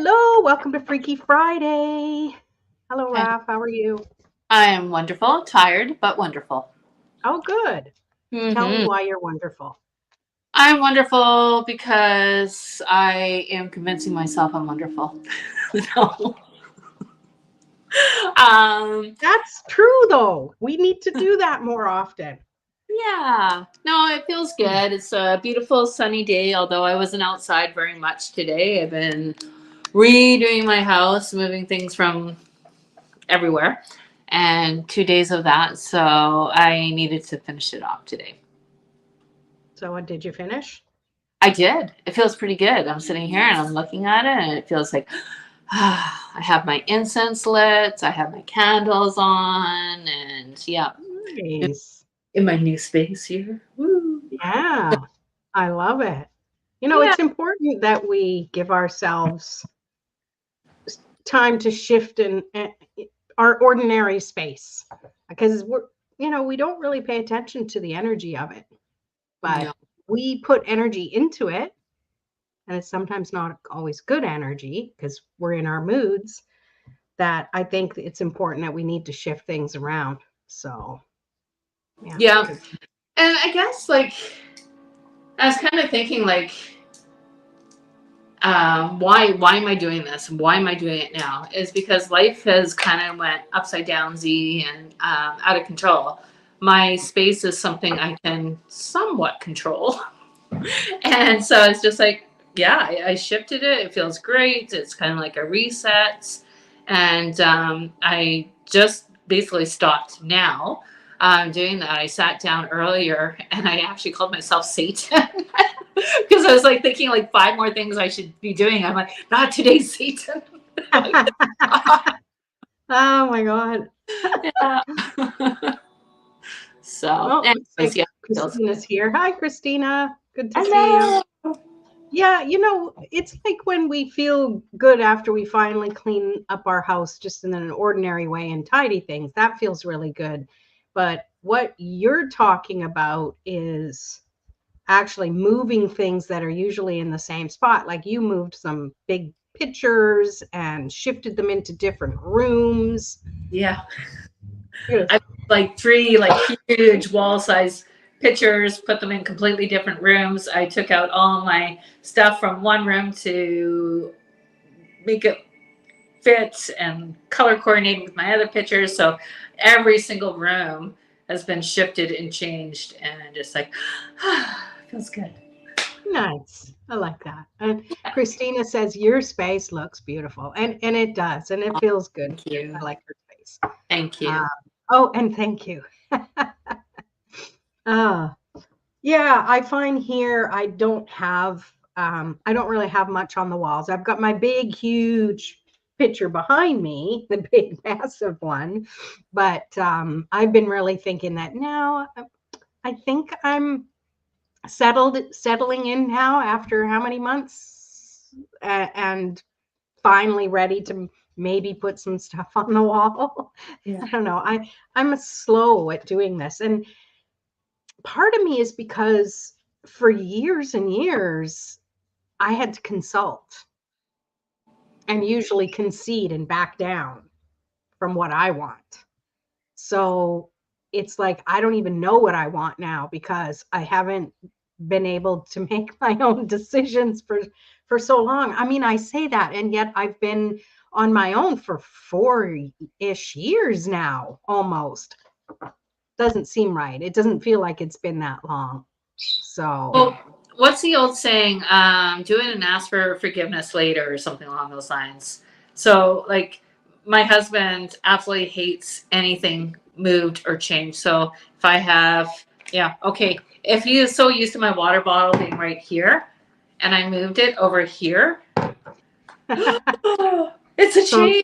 Hello, welcome to Freaky Friday. Hello, Hey, Raph. How are you? I am wonderful, tired, but wonderful. Oh, good. Tell me hmm why you're wonderful. I'm wonderful because I am convincing myself I'm wonderful. No. um, That's true, though. We need to do that more often. yeah. No, it feels good. It's a beautiful sunny day, although I wasn't outside very much today. I've been redoing my house, moving things from everywhere, and 2 days of that. So I needed to finish it off today. So, did you finish? I did. It feels pretty good. I'm sitting here and I'm looking at it, and it feels like I have my incense lit, I have my candles on, and yeah, Nice. in my new space here. Woo. Yeah, I love it. Yeah. It's important that we give ourselves time to shift in our ordinary space because we don't really pay attention to the energy of it, No. but we put energy into it. And it's sometimes not always good energy because we're in our moods, that I think it's important that we need to shift things around. So, yeah. Yeah. And I guess like I was kind of thinking like why am I doing this? Why am I doing it now? Is because life has kind of went upside down Z and out of control. My space is something I can somewhat control. And so it's just like, yeah, I shifted it. It feels great. It's kind of like a reset. And I just basically stopped now doing that. I sat down earlier and I actually called myself Satan because I was like thinking like five more things I should be doing. I'm like, not today, Satan. Like, Oh my God. yeah. So, Oh, looks anyways, like yeah, it feels Christina's good. here. Hi, Christina. Good to see you. Hello. Yeah, it's like when we feel good after we finally clean up our house just in an ordinary way and tidy things. That feels really good. But what you're talking about is actually moving things that are usually in the same spot. Like you moved some big pictures and shifted them into different rooms. Yeah. Yes. I like three like huge wall size pictures, put them in completely different rooms. I took out all my stuff from one room to make it fit and color coordinated with my other pictures. So every single room has been shifted and changed, and just like feels good. Nice. I like that. And Christina says your space looks beautiful. And it does. And it feels good Thank too. you. I like her space. Thank Uh, you. oh, and thank you. uh, yeah, I find here I don't really have much on the walls. I've got my big, huge picture behind me, the big, massive one. But I've been really thinking that now I think I'm settling in now after how many months, and finally ready to maybe put some stuff on the wall. Yeah. I don't know. I'm slow at doing this, and part of me is because for years and years I had to consult and usually concede and back down from what I want. So it's like I don't even know what I want now because I haven't been able to make my own decisions for so long. I mean, I say that, and yet I've been on my own for 4-ish years now, almost. Doesn't seem right. It doesn't feel like it's been that long. So, Well, what's the old saying? Do it and ask for forgiveness later, or something along those lines. So, like, my husband absolutely hates anything moved or changed. So, if I have, yeah, okay, if he is so used to my water bottle being right here, and I moved it over here, it's a so change.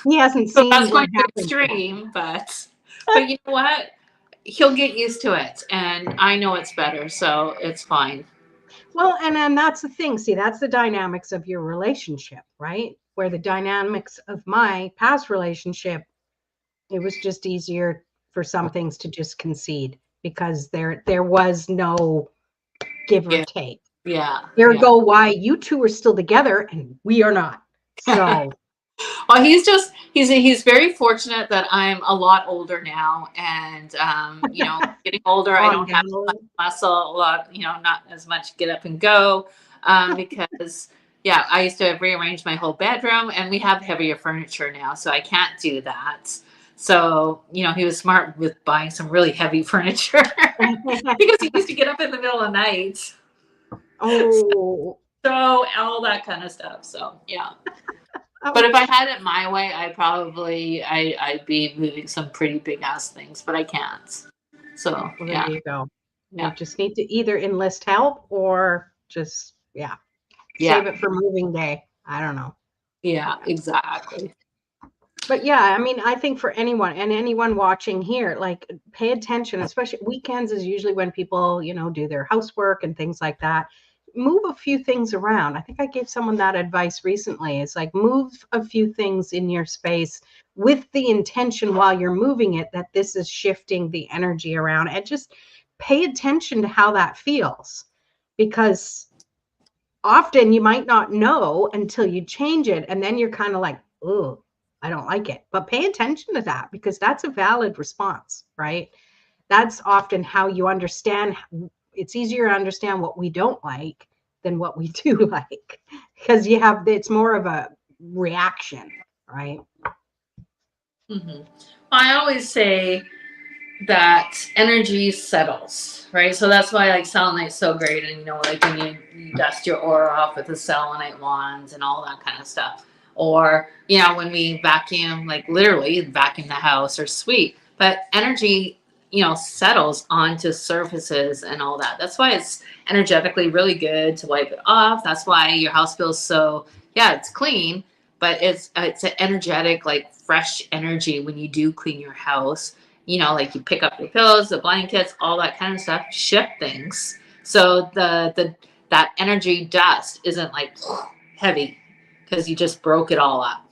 he hasn't So seen that's what going to happened yet. extreme, but you know what? He'll get used to it, and I know it's better, so it's fine. Well, and then that's the thing. See, that's the dynamics of your relationship, right? Where the dynamics of my past relationship, it was just easier for some things to just concede because there was no give or Yeah. take. Yeah. Ergo, why you two are still together and we are not. So, well, he's very fortunate that I'm a lot older now, and getting older, I calm don't have down a as much little. muscle, a lot, not as much get up and go, because yeah, I used to rearrange my whole bedroom, and we have heavier furniture now, so I can't do that. So, he was smart with buying some really heavy furniture because he used to get up in the middle of the night. Oh, So all that kind of stuff. So yeah. But if I had it my way, I'd be moving some pretty big ass things, but I can't. So well, there yeah, you go. You yeah, just need to either enlist help or just, yeah, save it for moving day. I don't know. yeah, Yeah. exactly. But yeah, I mean, I think for anyone watching here, like pay attention, especially weekends is usually when people, do their housework and things like that. Move a few things around. I think I gave someone that advice recently. It's like move a few things in your space with the intention while you're moving it that this is shifting the energy around, and just pay attention to how that feels, because often you might not know until you change it, and then you're kind of like, oh, I don't like it. But pay attention to that, because that's a valid response, right? That's often how you understand. It's easier to understand what we don't like than what we do like, because it's more of a reaction, right? I always say that energy settles, right? So that's why like selenite's so great, and like when you dust your aura off with the selenite wands and all that kind of stuff, or when we vacuum, like literally vacuum the house or sweep, but energy settles onto surfaces and all that. That's why it's energetically really good to wipe it off. That's why your house feels so, yeah, it's clean, but it's an energetic, like fresh energy when you do clean your house. Like you pick up your pillows, the blankets, all that kind of stuff, shift things. So that energy dust isn't like heavy because you just broke it all up.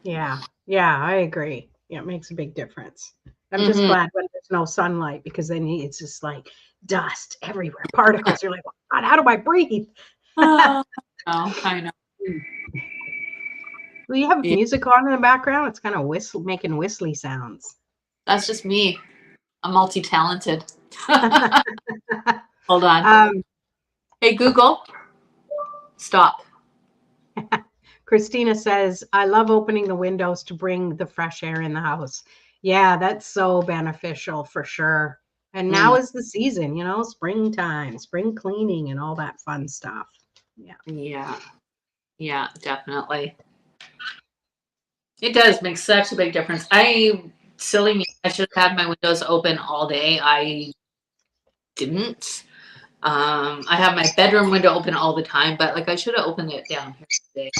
Yeah, I agree. Yeah, it makes a big difference. I'm just glad when there's no sunlight, because then it's just like dust everywhere, particles. You're like, oh, God, how do I breathe? Oh, I know. Do you have Yeah, music on in the background? It's kind of making whistly sounds. that's just me. I'm multi-talented. Hold on. Hey, Google, stop. Christina says, I love opening the windows to bring the fresh air in the house. Yeah, that's so beneficial for sure. And now is the season, springtime, spring cleaning and all that fun stuff. Yeah. Yeah. Yeah, definitely. It does make such a big difference. Silly me, I should have had my windows open all day. I didn't. I have my bedroom window open all the time, but like I should have opened it down here today.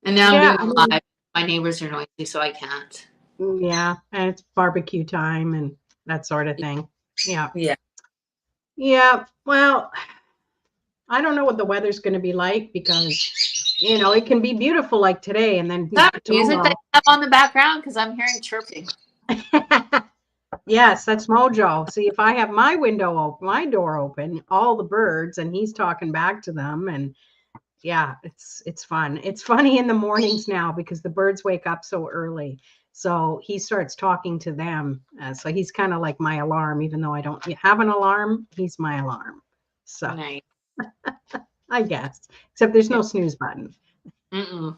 And now I'm Yeah, doing live. My neighbors are noisy, so I can't. yeah, and it's barbecue time and that sort of thing. Yeah. Yeah. Yeah. Well, I don't know what the weather's going to be like, because, it can be beautiful like today, and then That music tomorrow. that you have on the background, because I'm hearing chirping. Yes, that's Mojo. See, if I have my door open, all the birds, and he's talking back to them, and yeah, it's fun. It's funny in the mornings now because the birds wake up so early. So he starts talking to them. So he's kind of like my alarm, even though I don't have an alarm, he's my alarm. So Nice. I guess, except there's no snooze button. No,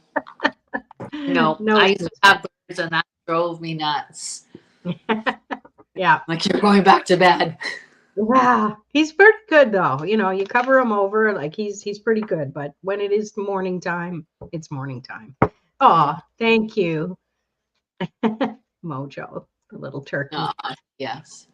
I used to have birds, and that drove me nuts. Yeah. Like, you're going back to bed. Yeah, he's pretty good though. You cover him over, like he's pretty good. But when it is morning time, it's morning time. Oh, thank you, Mojo, the little turkey. Yes.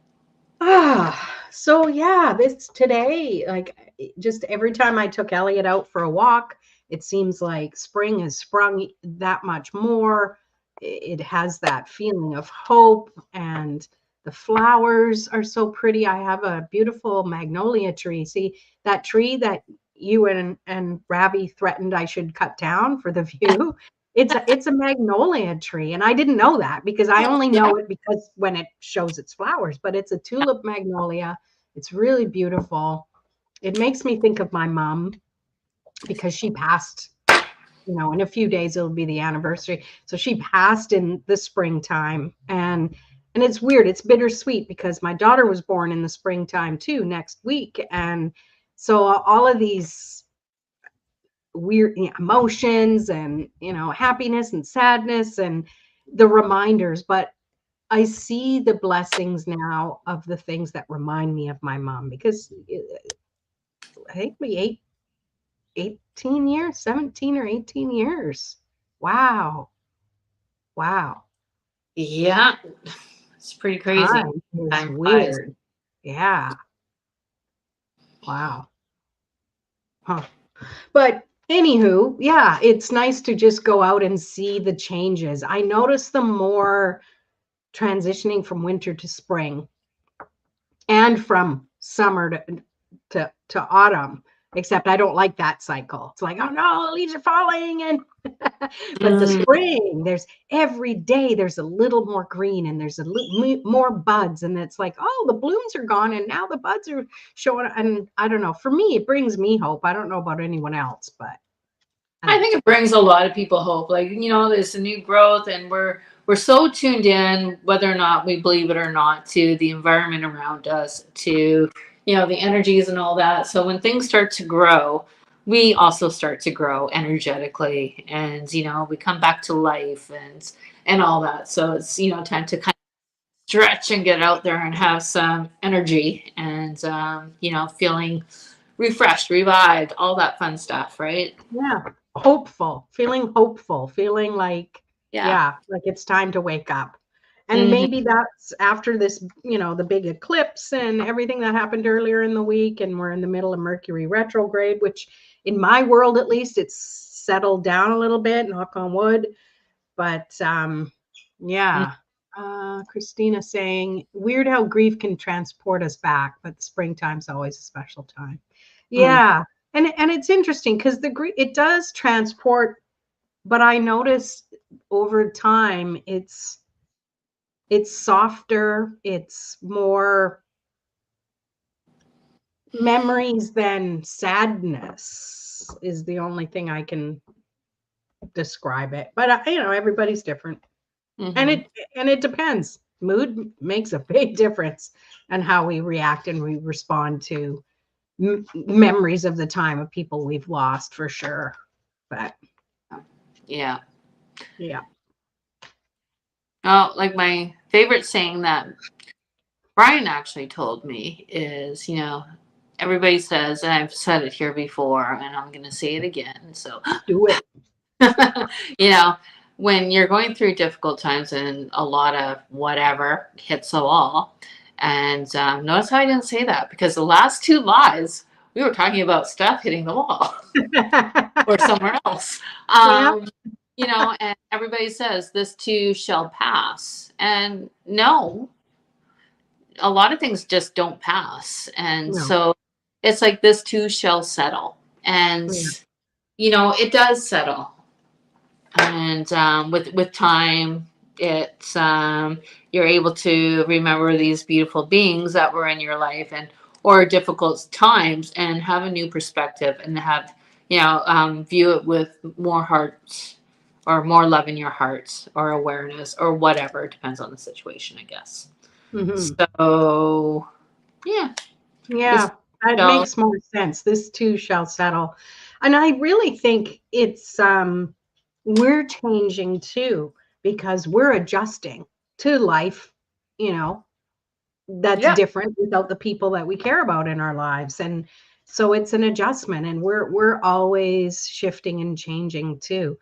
So yeah, this today, like just every time I took Elliot out for a walk, it seems like spring has sprung that much more. It has that feeling of hope, and the flowers are so pretty. I have a beautiful magnolia tree. See that tree that you and Ravi threatened I should cut down for the view? It's a magnolia tree, and I didn't know that, because I only know it because when it shows its flowers, but it's a tulip magnolia. It's really beautiful. it makes me think of my mom because she passed, in a few days it'll be the anniversary. So she passed in the springtime, and it's weird. It's bittersweet because my daughter was born in the springtime too next week. And so all of these weird emotions and, happiness and sadness and the reminders. But I see the blessings now of the things that remind me of my mom because I think 18 years, 17 or 18 years. Wow. Wow. Yeah, it's pretty crazy. Time is Time flies. weird. Yeah. Wow. Huh. But anywho, yeah, it's nice to just go out and see the changes. I notice them more transitioning from winter to spring and from summer to autumn, except I don't like that cycle. It's like, oh no, the leaves are falling. And but the spring, there's every day there's a little more green and there's a little more buds, and it's like, oh, the blooms are gone and now the buds are showing. And I don't know, for me it brings me hope. I don't know about anyone else, but I think it brings a lot of people hope. Like, there's a new growth, and we're so tuned in, whether or not we believe it or not, to the environment around us, to the energies and all that. So when things start to grow, we also start to grow energetically, and we come back to life and all that. So it's time to kind of stretch and get out there and have some energy and feeling refreshed, revived, all that fun stuff, right? yeah, feeling hopeful, feeling like, Yeah. like it's time to wake up. And Mhm. maybe that's after this, the big eclipse and everything that happened earlier in the week. And we're in the middle of Mercury retrograde, which in my world, at least, it's settled down a little bit, knock on wood. But yeah. Christina saying, weird how grief can transport us back, but the springtime's always a special time. Mm. Yeah. And it's interesting because it does transport, but I notice over time it's softer, it's more memories than sadness is the only thing I can describe it. But everybody's different. And Mhm. it depends. Mood makes a big difference on how we react and we respond to memories of the time of people we've lost, for sure. But Yeah. yeah. Oh, like my favorite saying that Brian actually told me is, everybody says, and I've said it here before, and I'm going to say it again. So, Do it. you know, when you're going through difficult times and a lot of whatever hits the wall, and notice how I didn't say that because the last two lies, we were talking about stuff hitting the wall or somewhere else. Yeah. And everybody says this too shall pass. And no, a lot of things just don't pass. And No. so it's like this too shall settle. And, Yeah. it does settle. And with time, it's you're able to remember these beautiful beings that were in your life and or difficult times and have a new perspective and have view it with more heart or more love in your heart or awareness or whatever. It depends on the situation, I guess. Hmm. So yeah, this Yeah, that shall. makes more sense. This too shall settle. And I really think it's we're changing too because we're adjusting to life, you know, that's Yeah. different without the people that we care about in our lives. And so it's an adjustment and we're always shifting and changing too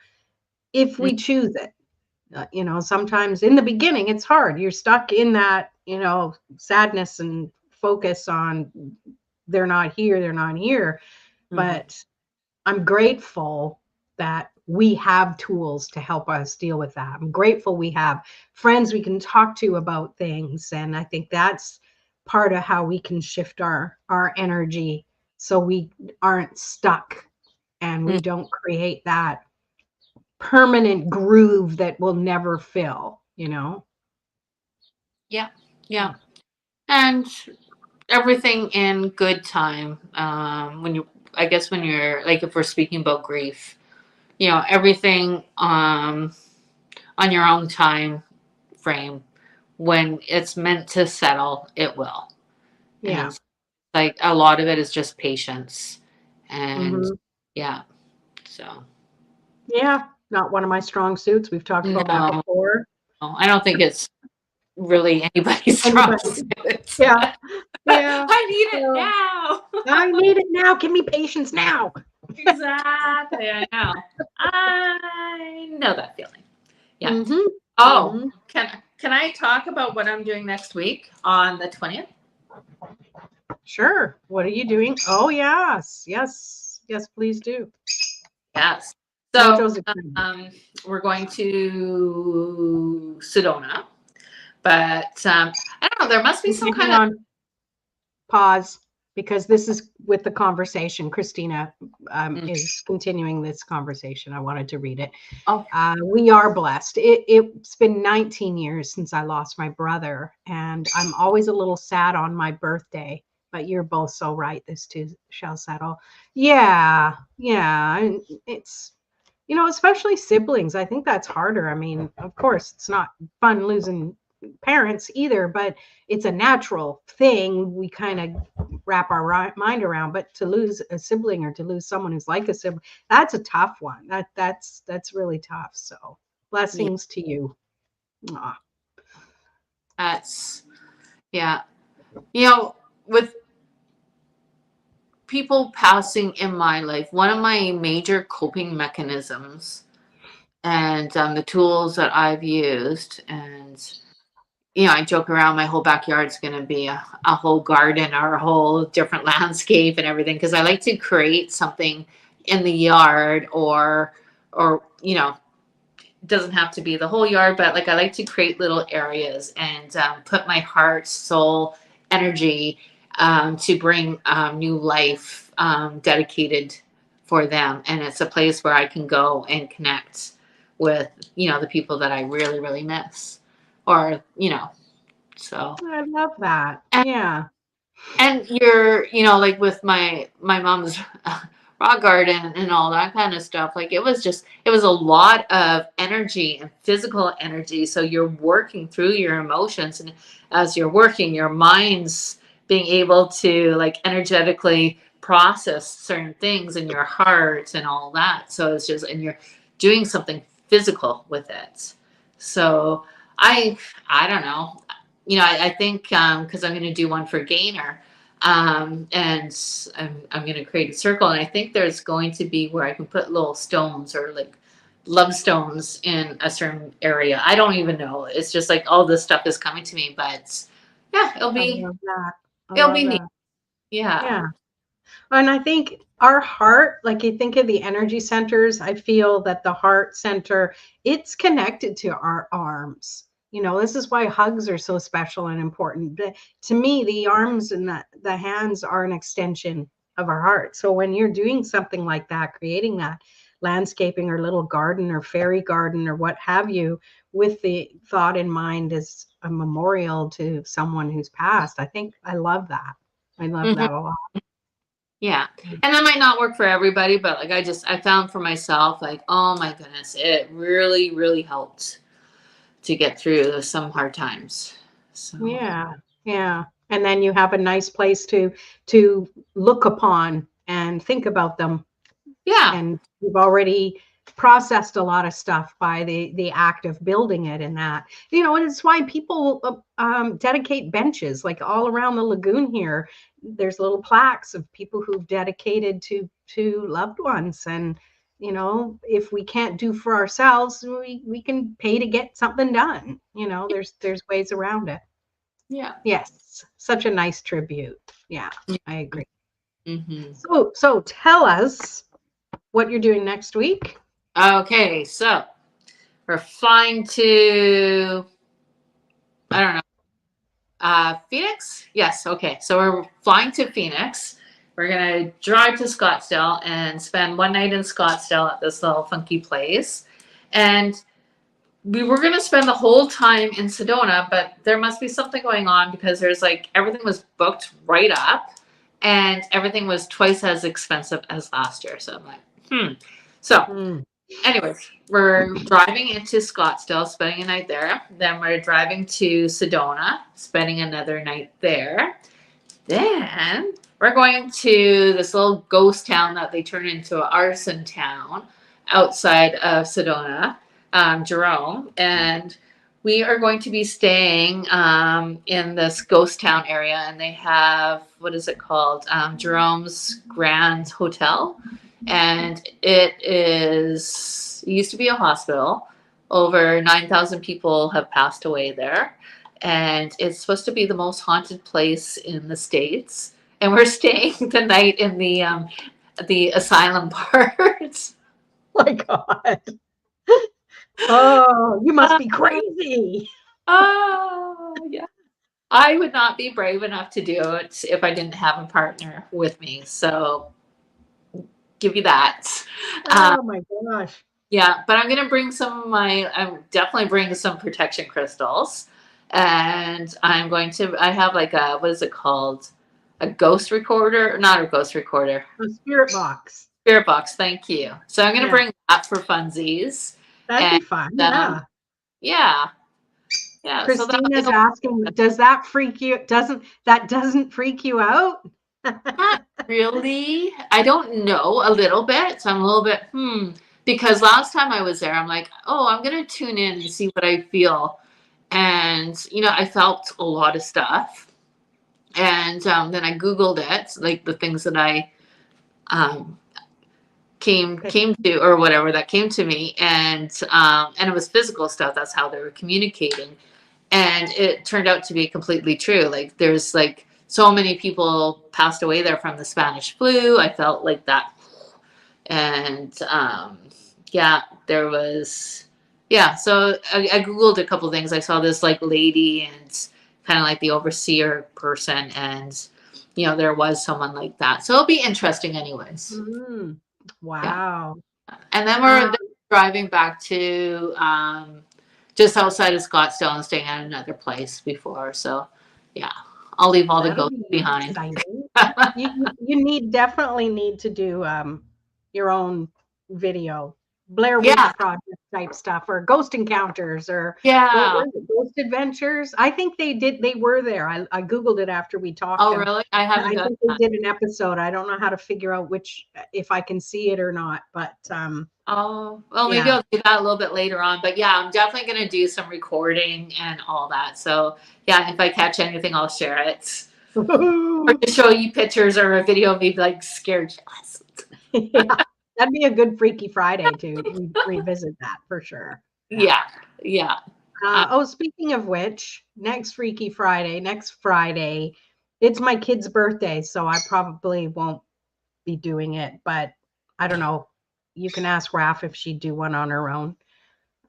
if we choose it. Sometimes in the beginning it's hard. You're stuck in that, sadness and focus on they're not here. Mhm. But I'm grateful that we have tools to help us deal with that. I'm grateful we have friends we can talk to about things. And I think that's part of how we can shift our energy so we aren't stuck and we Mm. don't create that permanent groove that will never fill. Yeah, yeah. And everything in good time. When you, I guess when you're like, if we're speaking about grief, everything on your own time frame. When it's meant to settle, it will. Yeah. And like a lot of it is just patience. And Hmm. yeah, so Yeah. Not one of my strong suits. We've talked about that no, before. I don't think it's really anybody's strong Anybody? suit. Yeah. Yeah. I need it So now. I need it now. Give me patience now. Exactly, I know. I know that feeling. Yeah. Hmm. Oh, Hmm. can I talk about what I'm doing next week on the 20th? Sure. What are you doing? Oh, yes. Yes. Yes, please do. Yes. So Mojo's excited. we're going to Sedona, but I don't know. There must be some Hang kind of. on. Pause, because this is with the conversation. Christina Mm. is continuing this conversation. I wanted to read it. Oh, We are blessed. It's been 19 years since I lost my brother, and I'm always a little sad on my birthday. But you're both so right. This too shall settle. Yeah, yeah. And it's, especially siblings. I think that's harder. I mean, of course, it's not fun losing parents either, but it's a natural thing we kind of wrap our mind around. But to lose a sibling or to lose someone who's like a sibling, that's a tough one. That's really tough. So yeah. blessings to you. Aw. That's yeah. With people passing in my life, one of my major coping mechanisms and the tools that I've used, and I joke around my whole backyard's going to be a whole garden or a whole different landscape and everything, because I like to create something in the yard, or it doesn't have to be the whole yard, but like I like to create little areas and put my heart, soul, energy to bring new life dedicated for them. And it's a place where I can go and connect with, the people that I really, really miss. Or, so. I love that. And, Yeah. and you're, like with my mom's rock garden and all that kind of stuff, like it was a lot of energy and physical energy. So you're working through your emotions, and as you're working, your mind's being able to like energetically process certain things in your heart and all that. So it's just, and you're doing something physical with it. So I don't know, I think because I'm going to do one for Gainer, and I'm going to create a circle, and I think there's going to be where I can put little stones or like love stones in a certain area. I don't even know. It's just like all this stuff is coming to me, but yeah, I love that. I it'll love be neat. that. Yeah. Yeah. And I think our heart, like you think of the energy centers, I feel that the heart center, it's connected to our arms. This is why hugs are so special and important. But to me, the arms and the hands are an extension of our heart. So when you're doing something like that, creating that landscaping or little garden or fairy garden or what have you, with the thought in mind as a memorial to someone who's passed, I think I love that. I love Mhm. that a lot. Yeah. And that might not work for everybody, but like I found for myself, like, oh my goodness, it really, really helped to get through some hard times. So Yeah, yeah. And then you have a nice place to look upon and think about them. yeah. And you've already processed a lot of stuff by the act of building it and that. And it's why people dedicate benches like all around the lagoon here. There's little plaques of people who've dedicated to loved ones. And if we can't do for ourselves, we can pay to get something done. There's ways around it. Yeah. Yes, such a nice tribute. Yeah, I agree. Mm-hmm. So tell us what you're doing next week. Okay, so we're flying to, I don't know, Phoenix? Yes, okay. So we're flying to Phoenix. We're going to drive to Scottsdale and spend one night in Scottsdale at this little funky place. And we were going to spend the whole time in Sedona, but there must be something going on because there's like everything was booked right up and everything was twice as expensive as last year. So I'm like, So, anyways, we're driving into Scottsdale, spending a night there. Then we're driving to Sedona, spending another night there. Then we're going to this little ghost town that they turn into an arson town outside of Sedona, Jerome, and we are going to be staying in this ghost town area, and they have, what is it called? Jerome's Grand Hotel, and it used to be a hospital. Over 9,000 people have passed away there, and it's supposed to be the most haunted place in the States. And we're staying the night in the asylum part. My God. Oh, you must be crazy. Oh, yeah. I would not be brave enough to do it if I didn't have a partner with me. So give you that. Oh my gosh. Yeah, but I'm definitely bringing some protection crystals. And I have like what is it called? A ghost recorder? Not a ghost recorder. A spirit box. Spirit box, thank you. So I'm going to bring that for funsies. That'd be fun. Yeah. Yeah. Yeah. Christina's asking, does that freak you? Doesn't freak you out? Not really. I don't know, a little bit. So I'm a little bit, because last time I was there, I'm like, oh, I'm going to tune in and see what I feel. And, I felt a lot of stuff. And then I Googled it, like the things that I came to, or whatever that came to me. And it was physical stuff. That's how they were communicating. And it turned out to be completely true. Like there's like so many people passed away there from the Spanish flu. I felt like that. And there was, so I Googled a couple things. I saw this like lady and kind of like the overseer person, and there was someone like that. So it'll be interesting anyways. Wow. Yeah. And then we're driving back to just outside of Scottsdale and staying at another place before. So yeah, I'll leave all the ghosts behind. You definitely need to do your own video, Blair Witch Project type stuff, or Ghost Encounters, or Ghost Adventures. I think they were there. I Googled it after we talked. Oh, really? I haven't done that. They did an episode. I don't know how to figure out if I can see it or not, but oh, well, maybe I'll do that a little bit later on. But yeah, I'm definitely going to do some recording and all that. So yeah, if I catch anything, I'll share it. Or to show you pictures or a video of me like scared shitless. Yeah, that'd be a good Freaky Friday to revisit that for sure. Yeah. Speaking of which, next Friday, it's my kid's birthday, so I probably won't be doing it, but I don't know. You can ask Raph if she'd do one on her own.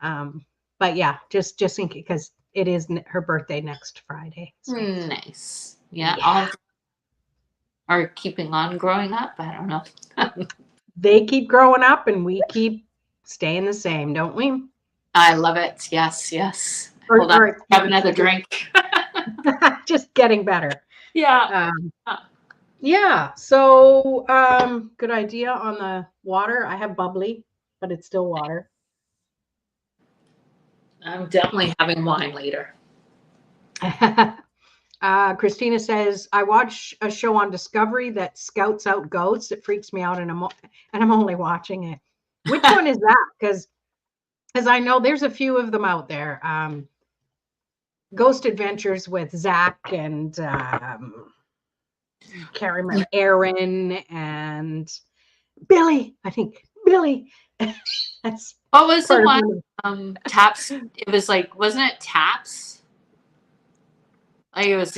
But yeah, just in case, because it is her birthday next Friday. So. Nice. Yeah. All are keeping on growing up. I don't know. They keep growing up and we keep staying the same, don't we? I love it. Yes. Hold on. Have another drink. Just getting better. Yeah. Yeah. So good idea on the water. I have bubbly, but it's still water. I'm definitely having wine later. Christina says, I watch a show on Discovery that scouts out ghosts. It freaks me out, and I'm only watching it. Which one is that? Because I know there's a few of them out there. Ghost Adventures with Zach and can't remember, Aaron and Billy. I think Billy. That's what was the one? Taps. It was like, wasn't it Taps? Like it was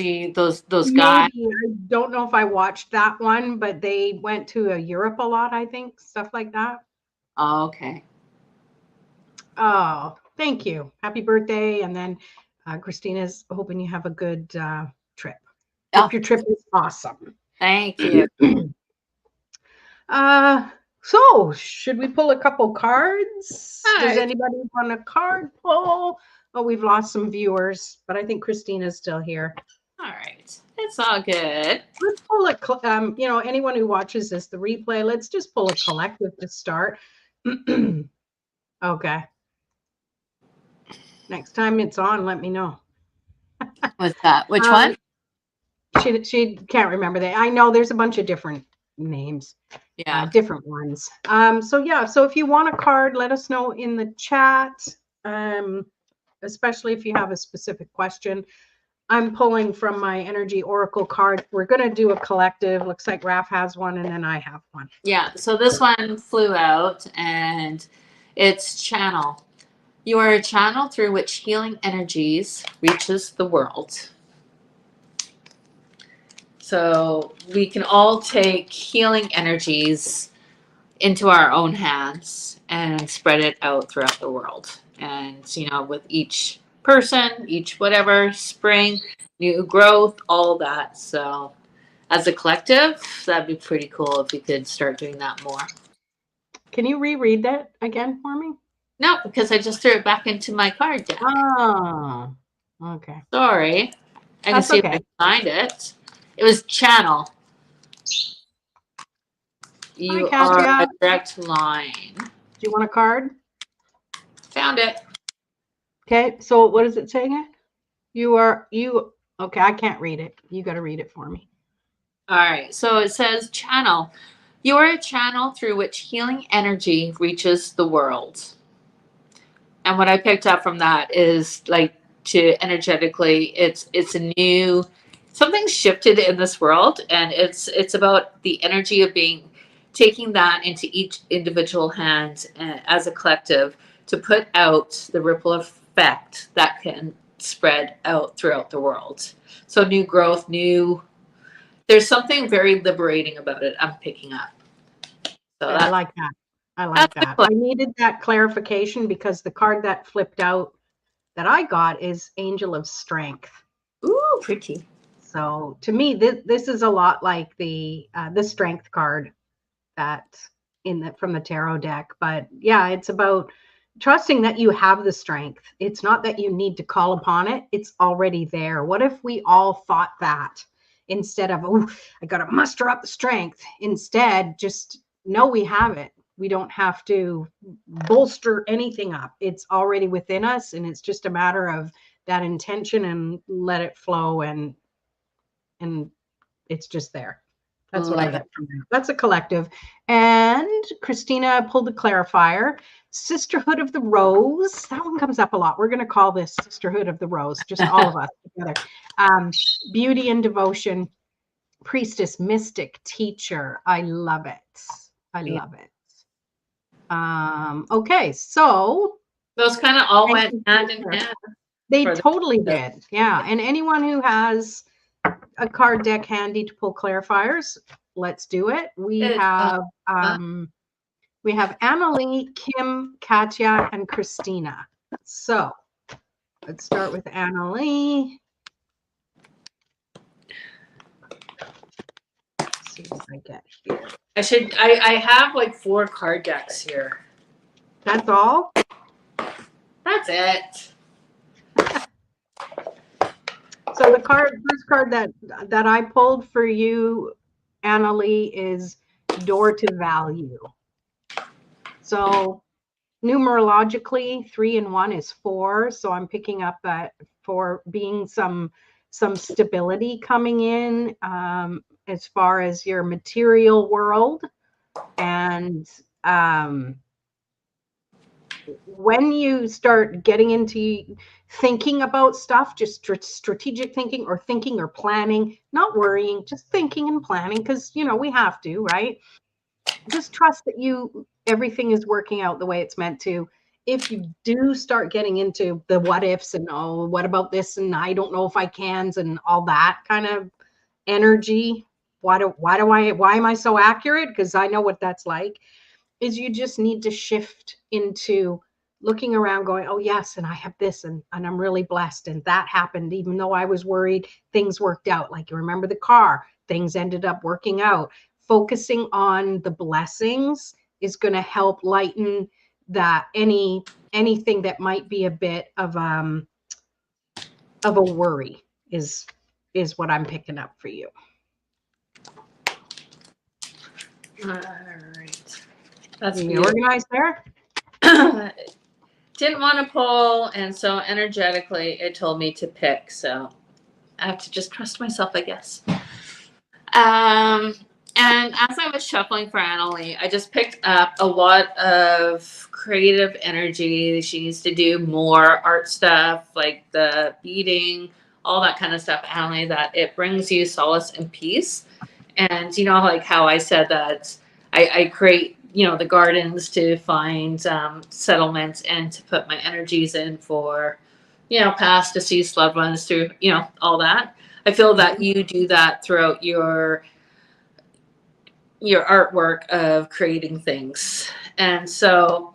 those guys. Maybe. I don't know if I watched that one, but they went to Europe a lot, I think, stuff like that. Oh, okay. Oh, thank you. Happy birthday. And then Christina's hoping you have a good trip. Hope your trip is awesome. Thank you. So, should we pull a couple cards? All Does right. anybody want a card pull? Oh, we've lost some viewers, but I think Christina's still here. All right. It's all good. Let's pull anyone who watches this, the replay, let's just pull a collective to start. Okay. Next time it's on, let me know. What's that? Which one? She can't remember that. I know there's a bunch of different names. Yeah. Different ones. So if you want a card, let us know in the chat. Especially if you have a specific question. I'm pulling from my Energy Oracle card. We're going to do a collective. Looks like Raph has one and then I have one. Yeah. So this one flew out and it's channel. You are a channel through which healing energies reaches the world. So we can all take healing energies into our own hands and spread it out throughout the world. And, with each person, each whatever, spring, new growth, all that. So as a collective, that'd be pretty cool if we could start doing that more. Can you reread that again for me? No, because I just threw it back into my card deck. Oh, okay. Sorry. I can see if I can find it. It was channel. You are a direct line. Do you want a card? Found it. Okay, so what does it say again? Okay, I can't read it. You got to read it for me. All right, so it says channel. You are a channel through which healing energy reaches the world. And what I picked up from that is to energetically, it's a new, something's shifted in this world, and it's about the energy of taking that into each individual hand as a collective to put out the ripple effect that can spread out throughout the world. So new growth, there's something very liberating about it I'm picking up. So I like that. I needed that clarification because the card that flipped out that I got is Angel of Strength. Ooh, pretty. So to me, this is a lot like the Strength card from the tarot deck. But yeah, it's about trusting that you have the strength. It's not that you need to call upon it. It's already there. What if we all thought that instead of, oh, I got to muster up the strength. Instead, just know we have it. We don't have to bolster anything up. It's already within us, and it's just a matter of that intention and let it flow, and it's just there. That's what I get from that. That's a collective. And Christina pulled the clarifier. Sisterhood of the Rose. That one comes up a lot. We're going to call this Sisterhood of the Rose, just all of us together. Beauty and devotion, priestess, mystic, teacher. I love it. I love it. Okay, so those kind of all went hand in hand. They totally did. Yeah. And anyone who has a card deck handy to pull clarifiers, let's do it. We have Annalie, Kim, Katya, and Christina. So let's start with Annalie. Let's see what I get here. I have like 4 card decks here. That's all? That's it. So the first card that I pulled for you, Annalie, is Door to Value. So numerologically, 3 and 1 is 4. So I'm picking up that for being some stability coming in as far as your material world. And when you start getting into thinking about stuff, just strategic thinking or planning, not worrying, just thinking and planning, because we have to, right? Just trust that everything is working out the way it's meant to. If you do start getting into the what ifs and, oh, what about this, and I don't know if I can, and all that kind of energy, why am I so accurate? Because I know what that's like. Is you just need to shift into looking around going, oh yes, and I have this, and I'm really blessed, and that happened even though I was worried. Things worked out. Like, you remember the car, things ended up working out. Focusing on the blessings is going to help lighten that anything that might be a bit of a worry is what I'm picking up for you. All right. That's you organized there? Didn't want to pull, and so energetically it told me to pick. So I have to just trust myself, I guess. And as I was shuffling for Annalie, I just picked up a lot of creative energy. She needs to do more art stuff, like the beading, all that kind of stuff, Annalie, that it brings you solace and peace. And you know, like how I said that I create, you know, the gardens to find settlements and to put my energies in for, you know, past deceased loved ones, through, you know, all that. I feel that you do that throughout your artwork of creating things. And so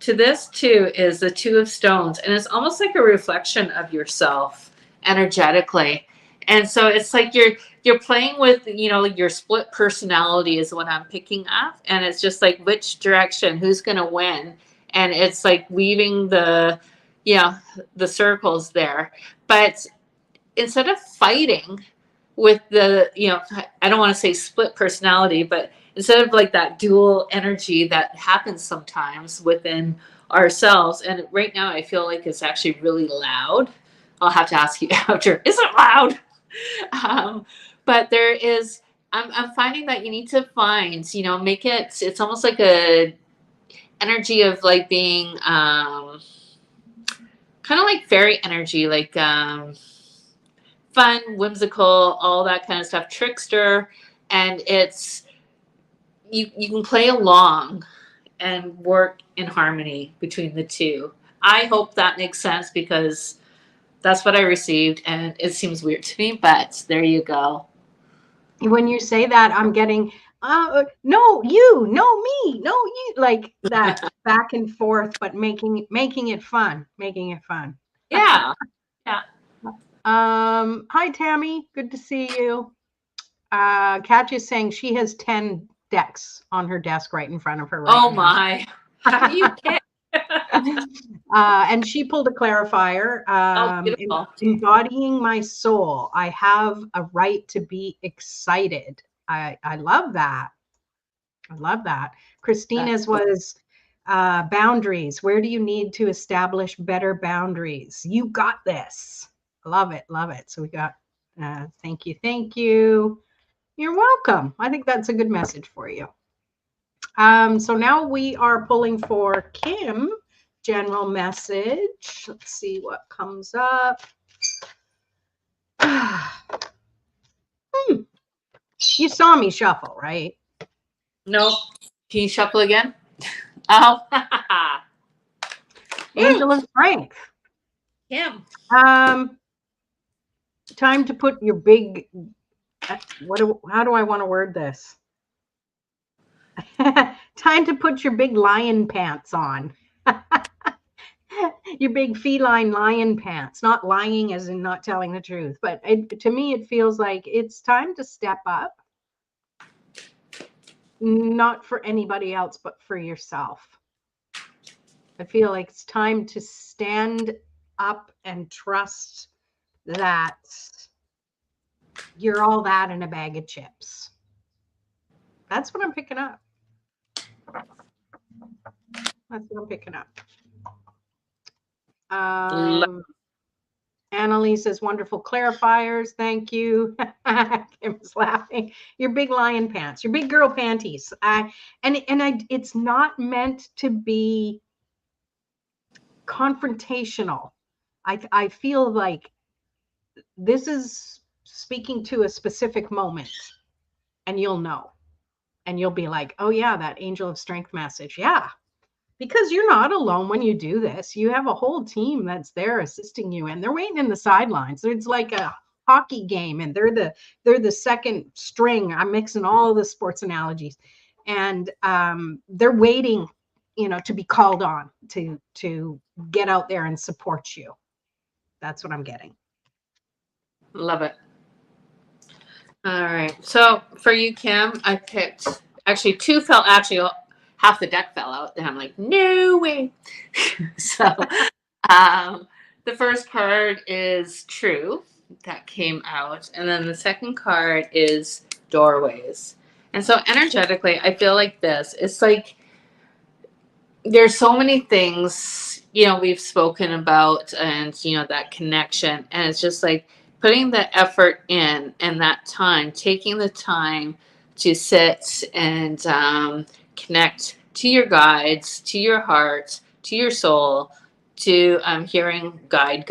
to this too is the Two of Stones, and it's almost like a reflection of yourself energetically. And so it's like you're playing with, you know, your split personality is what I'm picking up, and it's just like which direction, who's going to win, and it's like weaving the, you know, the circles there. But instead of fighting with the, you know, I don't want to say split personality, but instead of like that dual energy that happens sometimes within ourselves, and right now I feel like it's actually really loud. I'll have to ask you after, is it loud? But there is, I'm finding that you need to find, you know, make it, it's almost like a energy of like being kind of like fairy energy, like fun, whimsical, all that kind of stuff, trickster. And it's, you can play along and work in harmony between the two. I hope that makes sense, because that's what I received, and it seems weird to me, but there you go. When you say that, I'm getting, no, you, no, me, no, you, like that back and forth, but making it fun, Yeah. Yeah. Hi, Tammy. Good to see you. Katya's saying she has 10 decks on her desk right in front of her right Oh now. my. How do you pick? And she pulled a clarifier. Embodying my soul. I have a right to be excited. I love that. I love that. Christina's was boundaries. Where do you need to establish better boundaries? You got this. Love it. Love it. So we got thank you. Thank you. You're welcome. I think that's a good message for you. So now we are pulling for Kim, general message. Let's see what comes up. You saw me shuffle, right? No. Can you shuffle again? Oh. Angel of Strength. Kim. Time to put your big, how do I want to word this? Time to put your big lion pants on. Your big feline lion pants. Not lying as in not telling the truth, but to me it feels like it's time to step up. Not for anybody else, but for yourself. I feel like it's time to stand up and trust that you're all that in a bag of chips. That's what I'm picking up. That's what I'm picking up. Annalise says, wonderful clarifiers. Thank you. Kim's laughing. Your big lion pants, your big girl panties. It's not meant to be confrontational. I feel like this is speaking to a specific moment, and you'll know, and you'll be like, oh yeah, that Angel of Strength message. Yeah. Because you're not alone when you do this. You have a whole team that's there assisting you, and they're waiting in the sidelines. It's like a hockey game, and they're the second string. I'm mixing all the sports analogies, and they're waiting, you know, to be called on to get out there and support you. That's what I'm getting. Love it. All right. So for you, Kim, I picked actually two felt actually half the deck fell out. And I'm like, no way. So the first card is true. That came out. And then the second card is doorways. And so energetically, I feel like this. It's like there's so many things, we've spoken about, and, that connection. And it's just like putting the effort in and that time, taking the time to sit and connect to your guides, to your heart, to your soul, to hearing guide,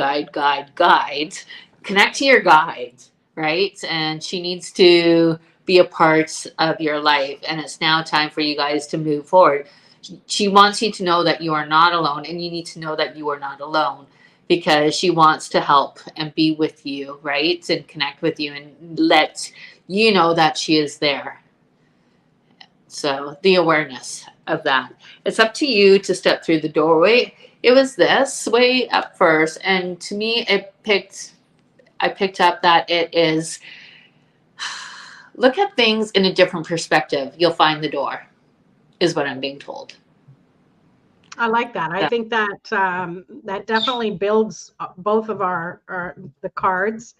connect to your guide, right? And she needs to be a part of your life. And it's now time for you guys to move forward. She wants you to know that you are not alone, and you need to know that you are not alone, because she wants to help and be with you, right? And connect with you and let you know that she is there. So the awareness of that. It's up to you to step through the doorway. It was this way up first, and to me I picked up that it is, look at things in a different perspective. You'll find the door, is what I'm being told. I like that. I think that that definitely builds both of the cards.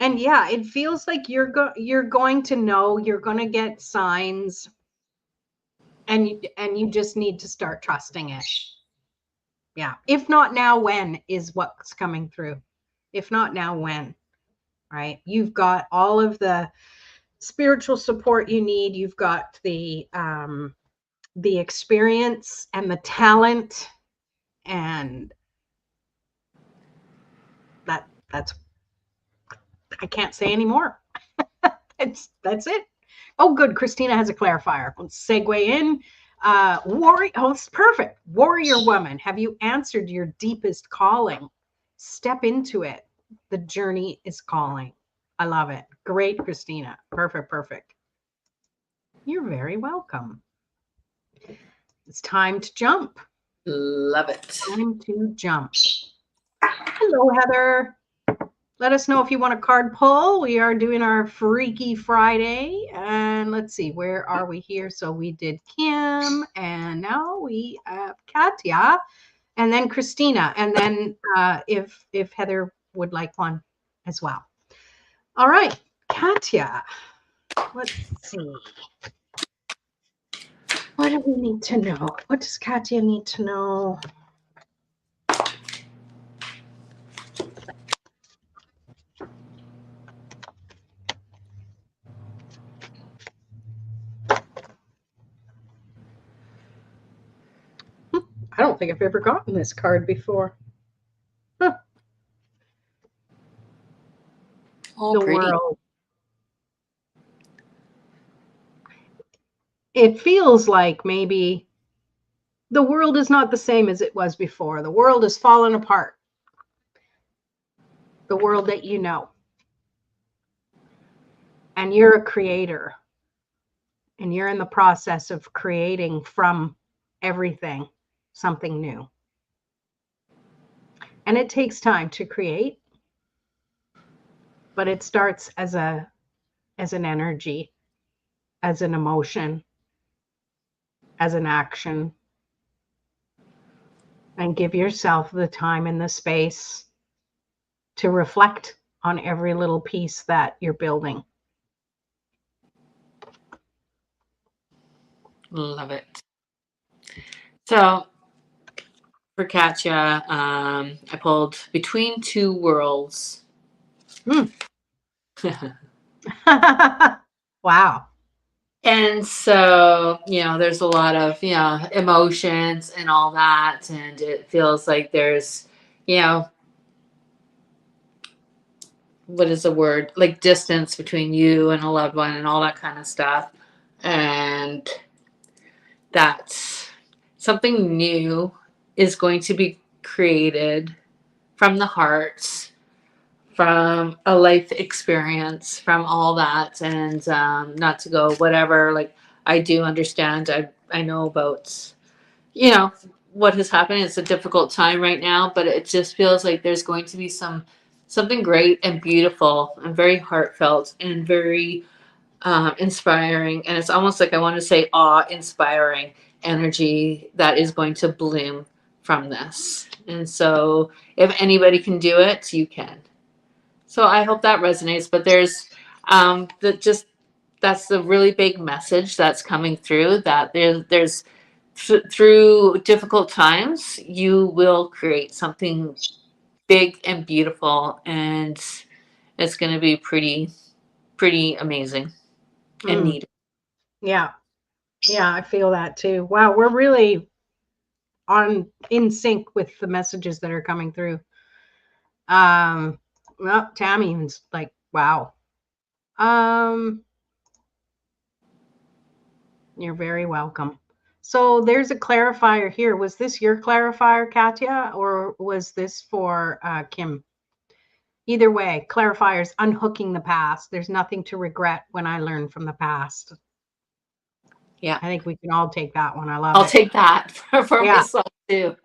And yeah, it feels like you're going to know, you're going to get signs, and you just need to start trusting it. Yeah. If not now, when is what's coming through. If not now, when, right? You've got all of the spiritual support you need. You've got the experience and the talent, and that's I can't say anymore. That's it. Oh, good. Christina has a clarifier. Let's segue in. Warrior. Oh, it's perfect. Warrior woman. Have you answered your deepest calling? Step into it. The journey is calling. I love it. Great, Christina. Perfect. You're very welcome. It's time to jump. Love it. Time to jump. Hello, Heather. Let us know if you want a card pull. We are doing our Freaky Friday. And let's see, where are we here? So we did Kim, and now we have Katya, and then Christina, and then if Heather would like one as well. All right, Katya. Let's see. What do we need to know? What does Katya need to know? I don't think I've ever gotten this card before. Huh. Oh, the pretty. World. It feels like maybe the world is not the same as it was before. The world has fallen apart. The world that you know. And you're a creator. And you're in the process of creating from everything something new. And it takes time to create, but it starts as an energy, as an emotion, as an action. And give yourself the time and the space to reflect on every little piece that you're building. Love it. So for Katya, I pulled Between Two Worlds. Wow. And so, there's a lot of, emotions and all that. And it feels like there's, what is the word? Like distance between you and a loved one and all that kind of stuff. And that something new is going to be created from the heart, from a life experience, from all that. And not to go whatever, like I do understand, I know about, what has happened. It's a difficult time right now, but it just feels like there's going to be something great and beautiful and very heartfelt and very inspiring, and it's almost like I want to say awe-inspiring energy that is going to bloom from this. And so, if anybody can do it, you can. So I hope that resonates. But there's that's the really big message that's coming through. That there's through difficult times, you will create something big and beautiful, and it's going to be pretty amazing and neat. Yeah. Yeah, I feel that too. Wow, we're really in sync with the messages that are coming through. Well, Tammy even's like, wow. You're very welcome. So there's a clarifier here. Was this your clarifier, Katya, or was this for Kim? Either way, clarifiers unhooking the past. There's nothing to regret when I learn from the past. Yeah, I think we can all take that one. I love I'll it. take that for myself too.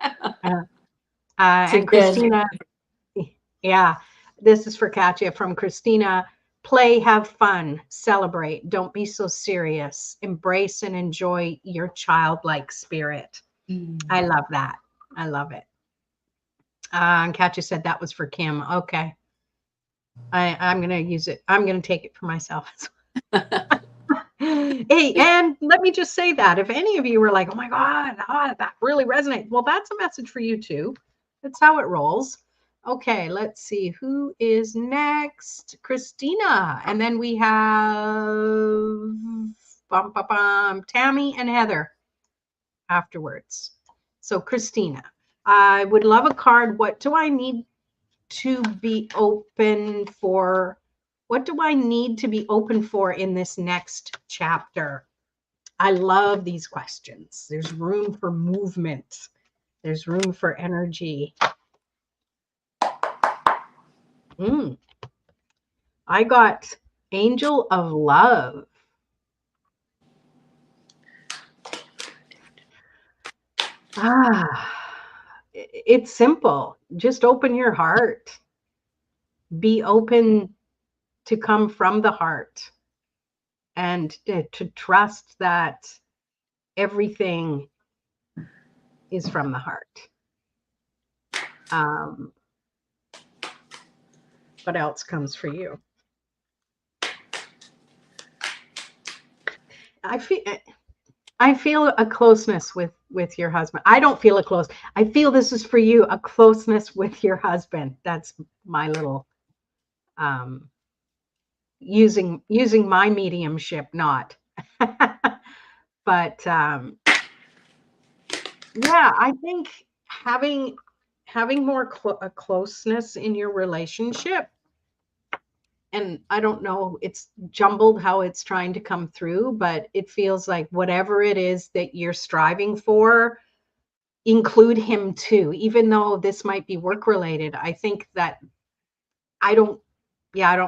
And Christina, yeah, this is for Katya from Christina. Play, have fun, celebrate. Don't be so serious. Embrace and enjoy your childlike spirit. I love that. I love it. And Katya said that was for Kim. Okay. I'm going to use it. I'm going to take it for myself. Hey, and let me just say that if any of you were like, oh my God, that really resonates. Well, that's a message for you too. That's how it rolls. Okay, let's see who is next. Christina. And then we have Tammy and Heather afterwards. So Christina, I would love a card. What do I need to be open for? What do I need to be open for in this next chapter? I love these questions. There's room for movement. There's room for energy. I got Angel of Love. It's simple. Just open your heart. Be open to come from the heart and to trust that everything is from the heart. What else comes for you? I feel a closeness with your husband. I don't feel a close. I feel this is for you, a closeness with your husband. That's my little using my mediumship, not. But yeah, I think having more a closeness in your relationship, and I don't know, it's jumbled how it's trying to come through, but it feels like whatever it is that you're striving for, include him too. Even though this might be work related, I think that I don't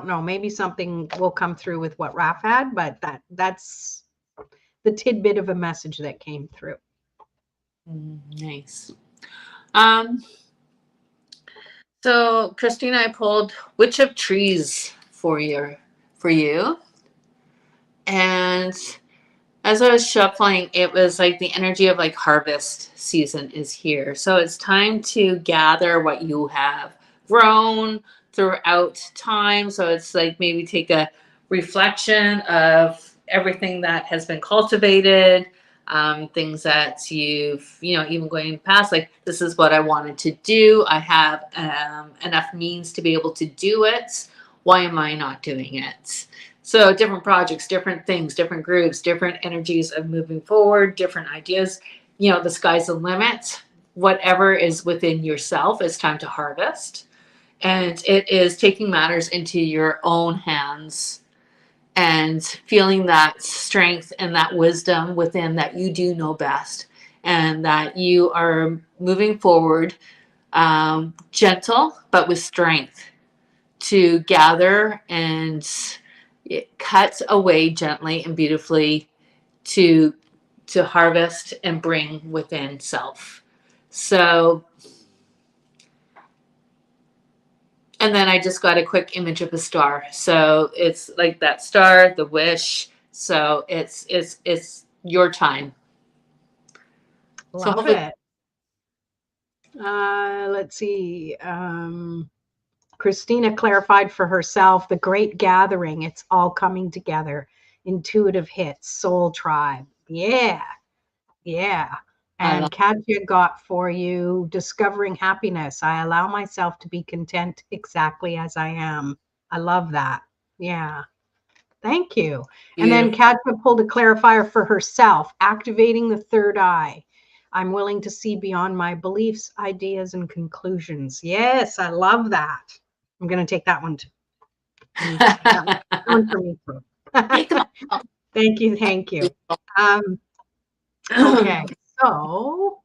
know. Maybe something will come through with what Raph had, but that's the tidbit of a message that came through. Nice. So Christina, I pulled Witch of Trees for you. And as I was shuffling, it was like the energy of like harvest season is here. So it's time to gather what you have grown throughout time. So it's like maybe take a reflection of everything that has been cultivated, things that you've, even going past, like this is what I wanted to do. I have enough means to be able to do it. Why am I not doing it? So different projects, different things, different groups, different energies of moving forward, different ideas. The sky's the limit. Whatever is within yourself, it's time to harvest. And it is taking matters into your own hands and feeling that strength and that wisdom within that you do know best and that you are moving forward gentle, but with strength to gather and it cuts away gently and beautifully to harvest and bring within self. So, And then I just got a quick image of a star. So it's like that star, the wish. So it's your time. So Love hopefully, it. Let's see. Christina clarified for herself the great gathering. It's all coming together. Intuitive hits, soul tribe. Yeah. Yeah. I love And Katja got for you discovering happiness. I allow myself to be content exactly as I am. I love that. Yeah. Thank you. And then beautiful. Katja pulled a clarifier for herself, activating the third eye. I'm willing to see beyond my beliefs, ideas, and conclusions. Yes, I love that. I'm going to take that one too. That one for me too. Take them out. Thank you. Thank you. Okay. So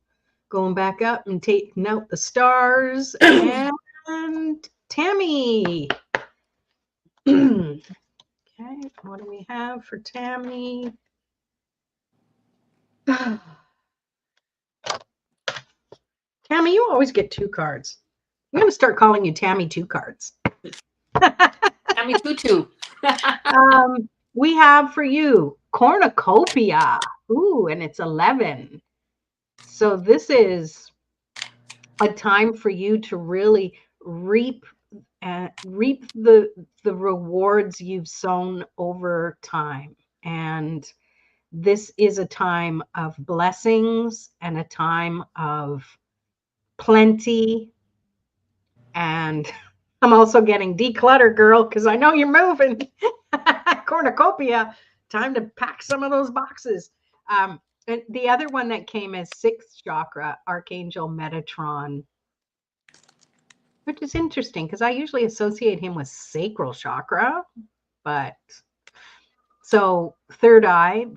going back up and taking out the stars and Tammy. Okay. What do we have for Tammy? Tammy, you always get 2 cards. I'm going to start calling you Tammy 2 cards. Tammy Tutu. We have for you cornucopia. Ooh, and it's 11. So this is a time for you to really reap the rewards you've sown over time. And this is a time of blessings and a time of plenty. And I'm also getting declutter, girl, because I know you're moving. Cornucopia, time to pack some of those boxes. And the other one that came as 6th chakra, Archangel Metatron, which is interesting because I usually associate him with sacral chakra. But so third eye,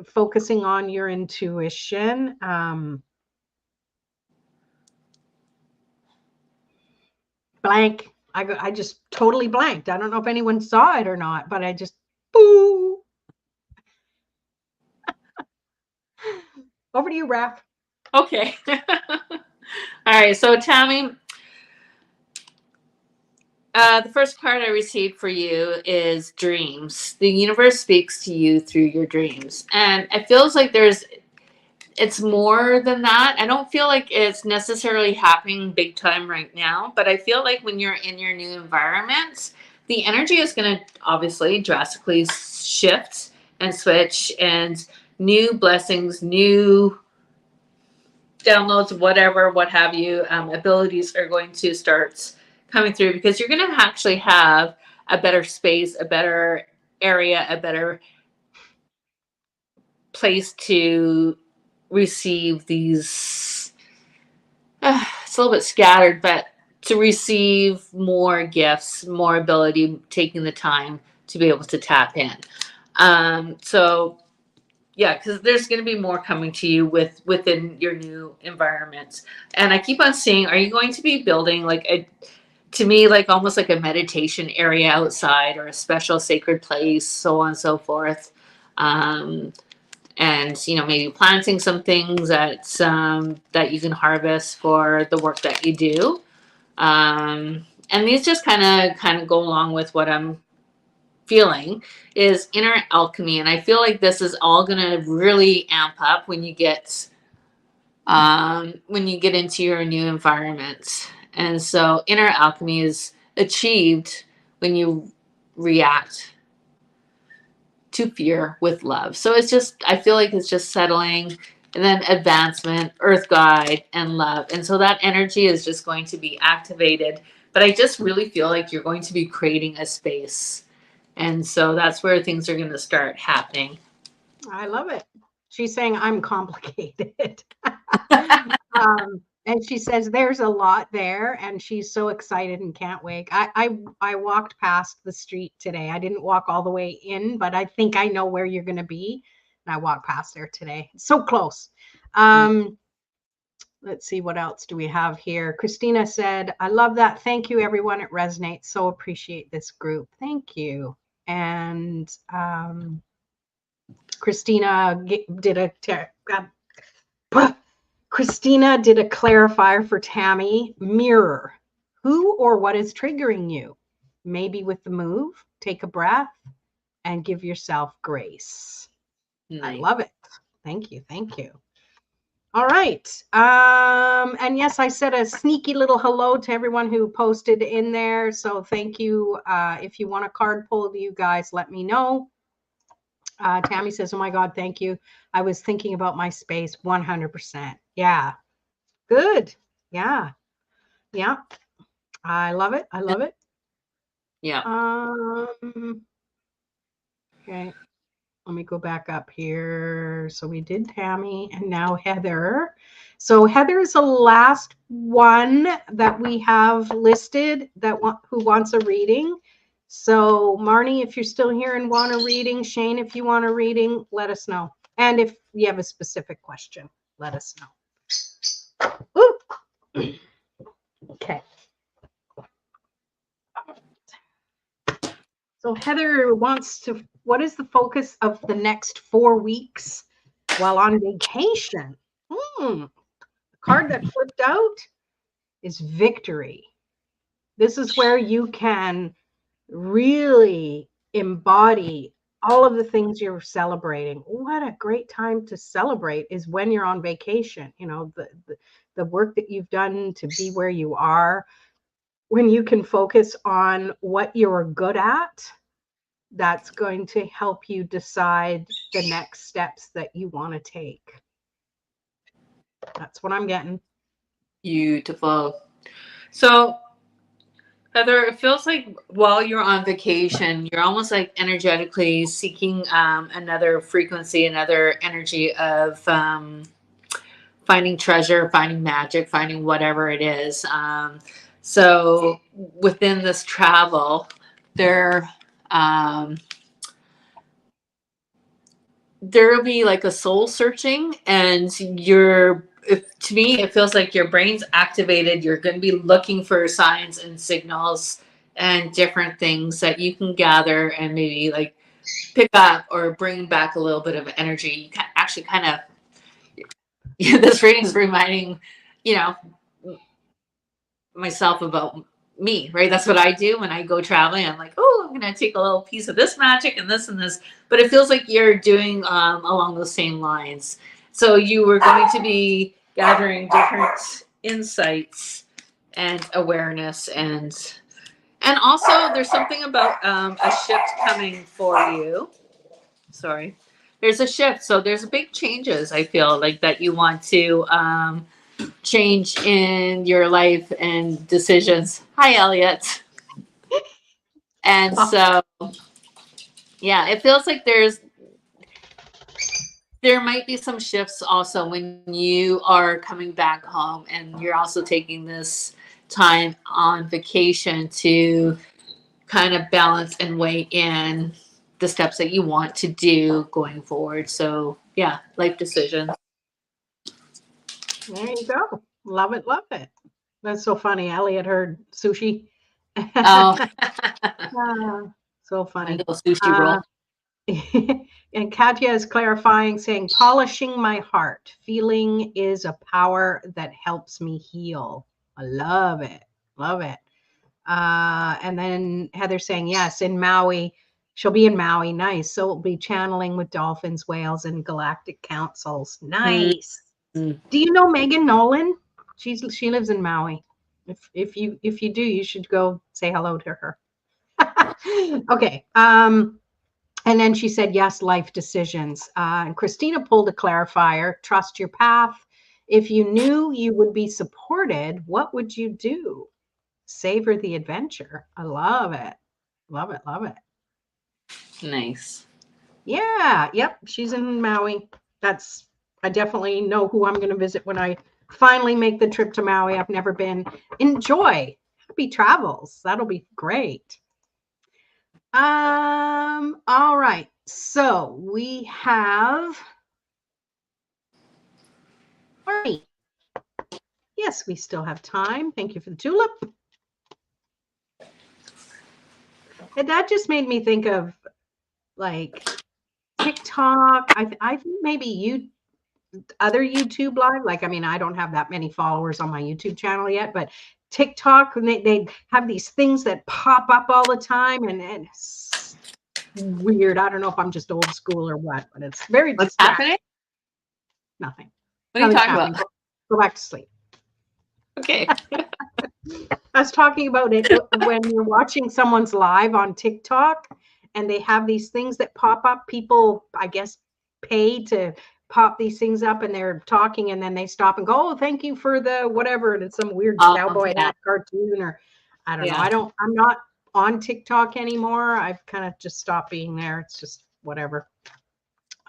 focusing on your intuition. Blank. I just totally blanked. I don't know if anyone saw it or not, but I just boo. Over to you, Raph. Okay. All right. So Tammy, the first card I received for you is dreams. The universe speaks to you through your dreams. And it feels like it's more than that. I don't feel like it's necessarily happening big time right now, but I feel like when you're in your new environment, the energy is going to obviously drastically shift and switch, and new blessings, new downloads, whatever, what have you, abilities are going to start coming through, because you're going to actually have a better space, a better area, a better place to receive these. It's a little bit scattered, but to receive more gifts, more ability, taking the time to be able to tap in. So yeah, because there's going to be more coming to you within your new environment. And I keep on seeing, are you going to be building like to me, like almost like a meditation area outside, or a special sacred place, so on and so forth. And maybe planting some things that you can harvest for the work that you do. And these just kind of go along with what I'm feeling is inner alchemy. And I feel like this is all going to really amp up when you get into your new environment. And so inner alchemy is achieved when you react to fear with love. So I feel like it's just settling, and then advancement, earth guide, and love. And so that energy is just going to be activated. But I just really feel like you're going to be creating a space. And so that's where things are going to start happening. I love it. She's saying I'm complicated. And she says there's a lot there, and she's so excited and can't wait. I walked past the street today. I didn't walk all the way in, but I think I know where you're going to be. And I walked past there today. So close. Let's see, what else do we have here? Christina said, I love that. Thank you, everyone. It resonates. So appreciate this group. Thank you. And Christina did a clarifier for Tammy. Mirror. Who or what is triggering you? Maybe with the move, take a breath and give yourself grace. I love it. Thank you. Thank you. All right. And yes, I said a sneaky little hello to everyone who posted in there. So thank you. If you want a card pulled, you guys let me know. Tammy says, oh my God, thank you. I was thinking about my space 100%. Yeah. Good. Yeah. Yeah. I love it. I love it. Yeah. Okay. Let me go back up here. So we did Tammy and now Heather. So Heather is the last one that we have listed who wants a reading. So Marnie, if you're still here and want a reading, Shane, if you want a reading, let us know. And if you have a specific question, let us know. Ooh. Okay. So Heather wants to, what is the focus of the next 4 weeks while on vacation? The card that flipped out is victory. This is where you can really embody all of the things you're celebrating. What a great time to celebrate is when you're on vacation. You know, the work that you've done to be where you are, when you can focus on what you're good at, that's going to help you decide the next steps that you want to take. That's what I'm getting. Beautiful. So, Heather, it feels like while you're on vacation, you're almost like energetically seeking another frequency, another energy of finding treasure, finding magic, finding whatever it is. So within this travel, there will be like a soul searching, and to me, it feels like your brain's activated. You're going to be looking for signs and signals and different things that you can gather and maybe like pick up or bring back a little bit of energy. You can actually kind of, this reading is reminding, myself about me, right? That's what I do when I go traveling. I'm like, oh, I'm going to take a little piece of this magic and this, but it feels like you're doing along those same lines. So you were going to be gathering different insights and awareness, and also there's something about a shift coming for you. Sorry. There's a shift. So there's big changes, I feel like, that you want to change in your life and decisions. Hi, Elliot. And so, yeah, it feels like there might be some shifts also when you are coming back home, and you're also taking this time on vacation to kind of balance and weigh in the steps that you want to do going forward. So yeah, life decisions. There you go. Love it. Love it. That's so funny. Elliot heard sushi. Oh, so funny. Sushi roll. And Katya is clarifying, saying, polishing my heart. Feeling is a power that helps me heal. I love it. Love it. And then Heather saying, yes, in Maui. She'll be in Maui. Nice. So we'll be channeling with dolphins, whales, and galactic councils. Nice. Mm-hmm. Do you know Megan Nolan? She lives in Maui. If you do, you should go say hello to her. Okay. And then she said, yes, life decisions. And Christina pulled a clarifier, trust your path. If you knew you would be supported, what would you do? Savor the adventure. I love it. Love it. Love it. Nice. Yeah. Yep. She's in Maui. I definitely know who I'm going to visit when I finally make the trip to Maui. I've never been. Enjoy. Happy travels. That'll be great. All right. So we have Marnie. Yes, we still have time. Thank you for the tulip. And that just made me think of like TikTok. I think maybe other YouTube live. Like, I mean, I don't have that many followers on my YouTube channel yet, but TikTok, and they have these things that pop up all the time, and it's weird. I don't know if I'm just old school or what, but it's very What's distracting. happening? Nothing. What are you Nothing's talking happening. about? Go back to sleep. Okay. I was talking about it when you're watching someone's live on TikTok and they have these things that pop up. People, I guess, pay to pop these things up, and they're talking, and then they stop and go, "Oh, thank you for the whatever." And it's some weird cowboy Yeah. hat cartoon, or I don't know. Yeah. I'm not on TikTok anymore. I've kind of just stopped being there. It's just whatever.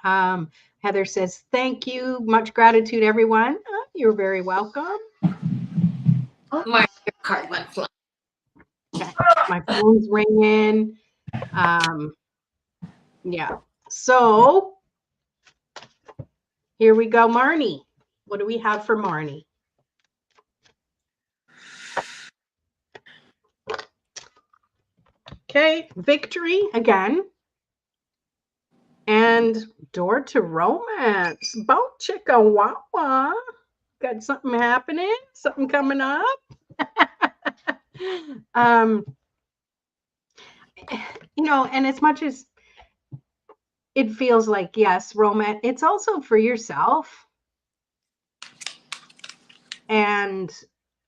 Heather says, "Thank you. Much gratitude, everyone." You're very welcome. My card went flying. Okay. My phone's ringing. Yeah. So here we go, Marnie. What do we have for Marnie? Okay, victory again. And door to romance. Boat chicka wawa. Got something happening? Something coming up? And as much as it feels like, yes, romance, it's also for yourself. And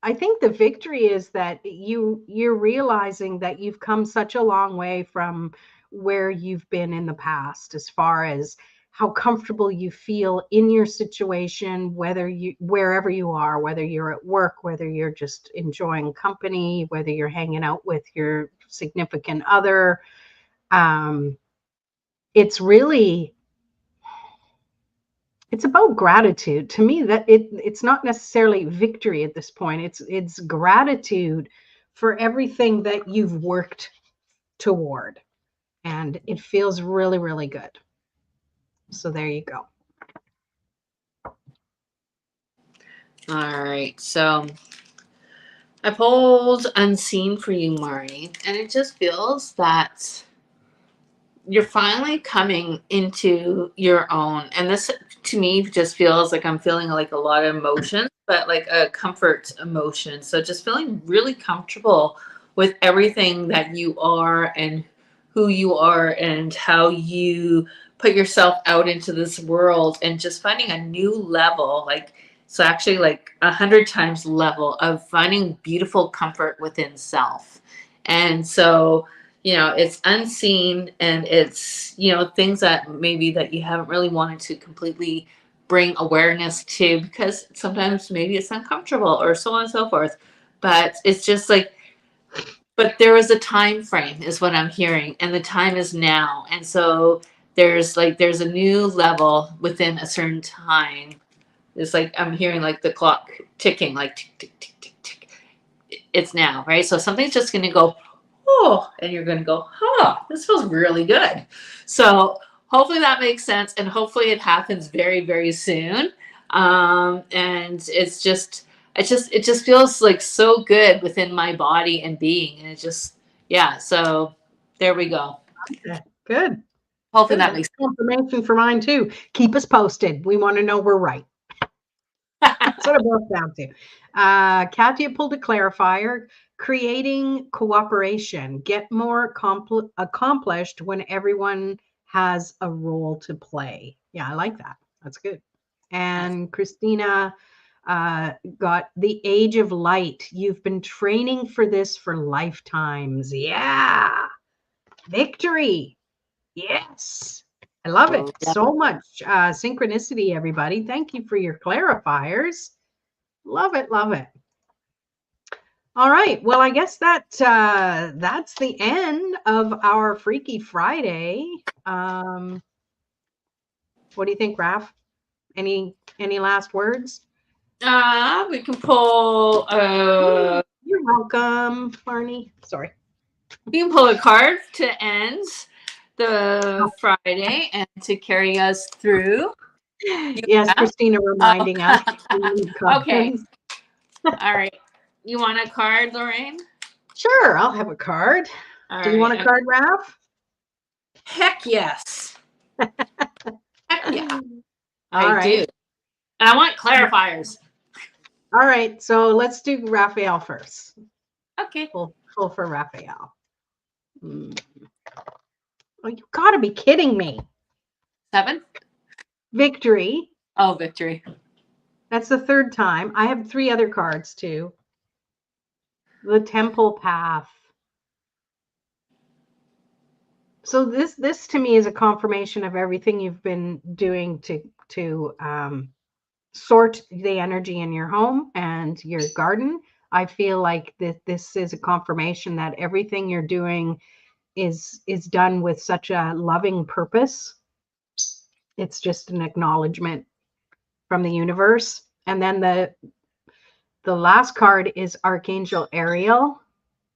I think the victory is that you're realizing that you've come such a long way from where you've been in the past, as far as how comfortable you feel in your situation, wherever you are, whether you're at work, whether you're just enjoying company, whether you're hanging out with your significant other. It's about gratitude to me. That it's not necessarily victory at this point. It's gratitude for everything that you've worked toward, and it feels really, really good. So there you go. All right. So I pulled Unseen for you, Marnie, and it just feels that you're finally coming into your own. And this, to me, just feels like I'm feeling like a lot of emotion, but like a comfort emotion. So just feeling really comfortable with everything that you are and who you are and how you put yourself out into this world, and just finding a new level, like, so actually like 100 times level of finding beautiful comfort within self. And so, it's unseen, and it's, things that maybe that you haven't really wanted to completely bring awareness to, because sometimes maybe it's uncomfortable or so on and so forth. But it's just like, but there is a time frame is what I'm hearing, and the time is now. And so there's a new level within a certain time. It's like I'm hearing like the clock ticking, like tick, tick, tick, tick, tick. It's now, right? So something's just going to go, oh, and you're going to go, this feels really good. So hopefully that makes sense, and hopefully it happens very, very soon. And it just feels like so good within my body and being, and it just, yeah. So there we go. Okay, good. Hopefully that makes confirmation for mine too. Keep us posted. We want to know we're right. That's what it boils down to. Katya pulled a clarifier. Creating cooperation. Get more accomplished when everyone has a role to play. Yeah, I like that. That's good. And Christina got the age of light. You've been training for this for lifetimes. Yeah. Victory. Yes. I love it so much. Synchronicity, everybody. Thank you for your clarifiers. Love it. Love it. All right. Well, I guess that's the end of our Freaky Friday. What do you think, Raph? Any last words? We can pull. You're welcome, Barney. Sorry. We can pull a card to end the Friday and to carry us through. Yes, Christina reminding us. Okay. All right. You want a card, Lorraine? Sure, I'll have a card. Do you want a card, Raph? Heck yes. Heck yeah. I do. And I want clarifiers. All right, so let's do Raphael first. Okay. Full for Raphael. Oh, you gotta be kidding me. 7. Victory. Oh, victory. That's the third time. I have 3 other cards too. The Temple Path. So this to me is a confirmation of everything you've been doing to sort the energy in your home and your garden. I feel like this is a confirmation that everything you're doing is done with such a loving purpose. It's just an acknowledgement from the universe. And then the last card is Archangel Ariel.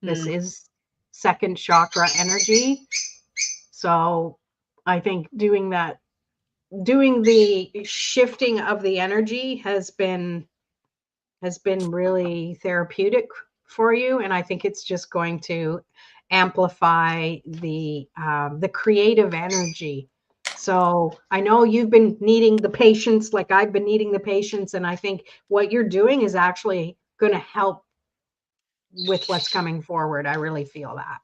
This is second chakra energy. So I think doing the shifting of the energy has been really therapeutic for you, and I think it's just going to amplify the creative energy. So I know you've been needing the patience, like I've been needing the patience, and I think what you're doing is actually going to help with what's coming forward. I really feel that.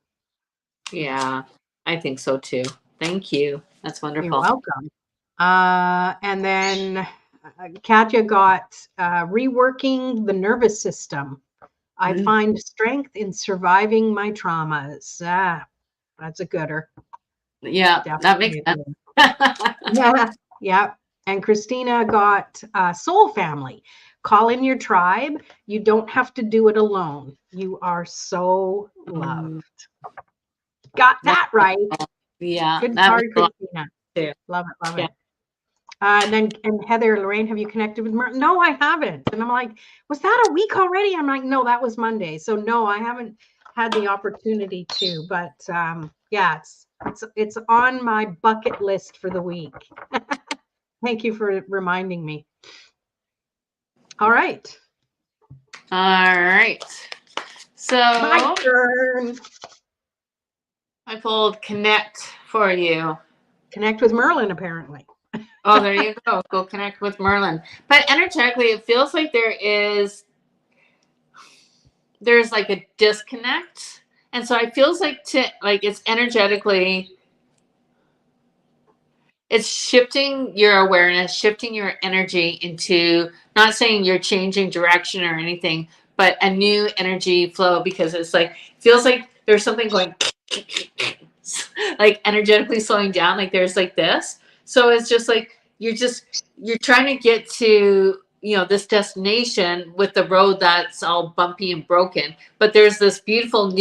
Yeah, I think so too. Thank you. That's You're wonderful. welcome. And then Katya got reworking the nervous system. I find strength in surviving my traumas. That's a gooder. Yeah, that makes Definitely. sense. Yeah. And Christina got Soul Family. Call in your tribe. You don't have to do it alone. You are so loved. Got that right. Yeah, Good that card, makes a lot Christina. too. Love it. Love Yeah. it. And Heather, Lorraine, have you connected with Merton? No, I haven't. And I'm like, was that a week already? I'm like, no, that was Monday. So no, I haven't had the opportunity to. But yeah, it's on my bucket list for the week. Thank you for reminding me. All right. All right. So My turn. I pulled connect for you. Connect with Merlin, apparently. Oh, there you go. Go connect with Merlin. But energetically, it feels like there's like a disconnect. And so it feels like it's energetically, it's shifting your awareness, shifting your energy into, not saying you're changing direction or anything, but a new energy flow, because it's like, feels like there's something going like energetically slowing down, like there's like this. So it's just like you're trying to get to this destination with the road that's all bumpy and broken, but there's this beautiful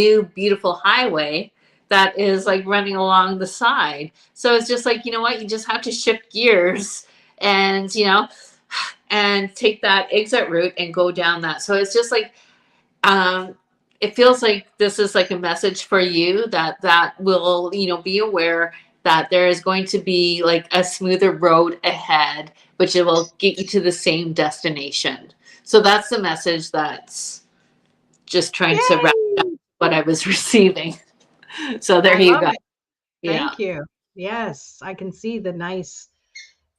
highway that is like running along the side. So it's just like, you know what, you just have to shift gears and and take that exit route and go down that. So it's just like it feels like this is like a message for you that will, be aware that there is going to be like a smoother road ahead, which it will get you to the same destination. So that's the message that's just trying to wrap up what I was receiving. So there you go. Thank you. Yes, I can see the nice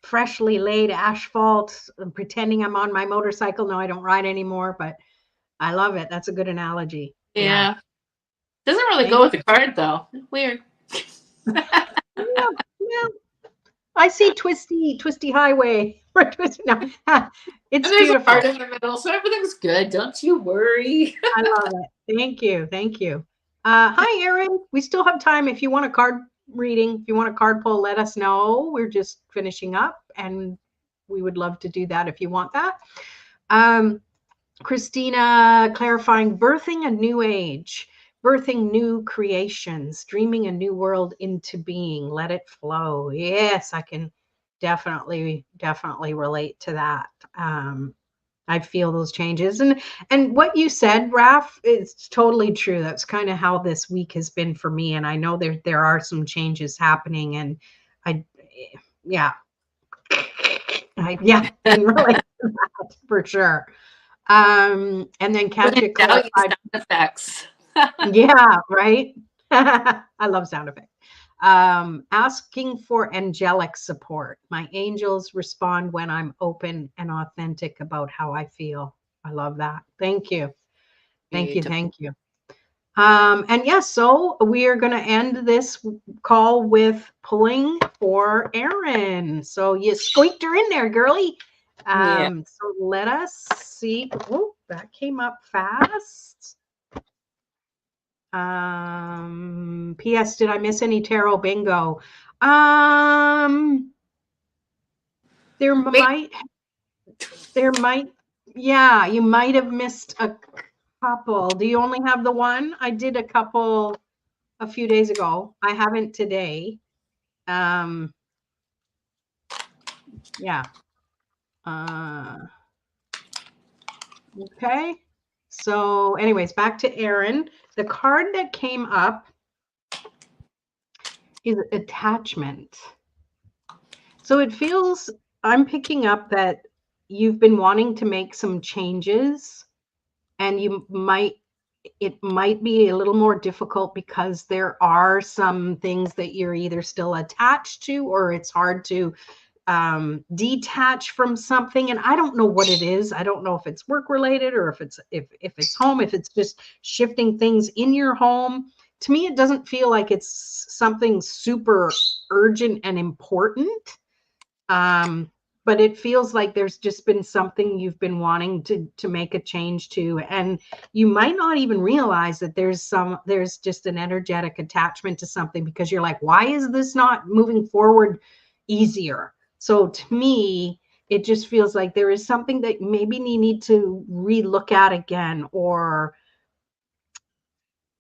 freshly laid asphalt. I'm pretending I'm on my motorcycle. No, I don't ride anymore, but I love it. That's a good analogy. Yeah. Doesn't really go with the card though. Weird. Yeah. I see twisty highway. No, it's there's beautiful. a card in the middle, so everything's good. Don't you worry. I love it. Thank you. Hi, Erin. We still have time. If you want a card reading, if you want a card pull, let us know. We're just finishing up, and we would love to do that if you want that. Christina clarifying, birthing a new age, birthing new creations, dreaming a new world into being. Let it flow. Yes, I can definitely relate to that. I feel those changes, and what you said, Raf, is totally true. That's kind of how this week has been for me, and I know there are some changes happening, and yeah, can relate to that for sure. And then Katja clarified sound effects. Yeah, right. I love sound effects. Asking for angelic support. My angels respond when I'm open and authentic about how I feel. I love that. Thank you. Thank you. Beautiful. Thank you. And yes, so we are going to end this call with pulling for Erin. So you squeaked her in there, girly. Yeah. So let us see. Oh, that came up fast. P.S. Did I miss any tarot bingo? There might, yeah, you might have missed a couple. Do you only have the one? I did a couple a few days ago. I haven't today. Yeah. Okay. So anyways, back to Erin. The card that came up is attachment. So it feels, I'm picking up that you've been wanting to make some changes, and it might be a little more difficult because there are some things that you're either still attached to, or it's hard to detach from something. And I don't know what it is. I don't know if it's work related, or if it's home, if it's just shifting things in your home. To me, it doesn't feel like it's something super urgent and important. But it feels like there's just been something you've been wanting to make a change to, and you might not even realize that there's just an energetic attachment to something, because you're like, why is this not moving forward easier? So to me, it just feels like there is something that maybe you need to relook at again, or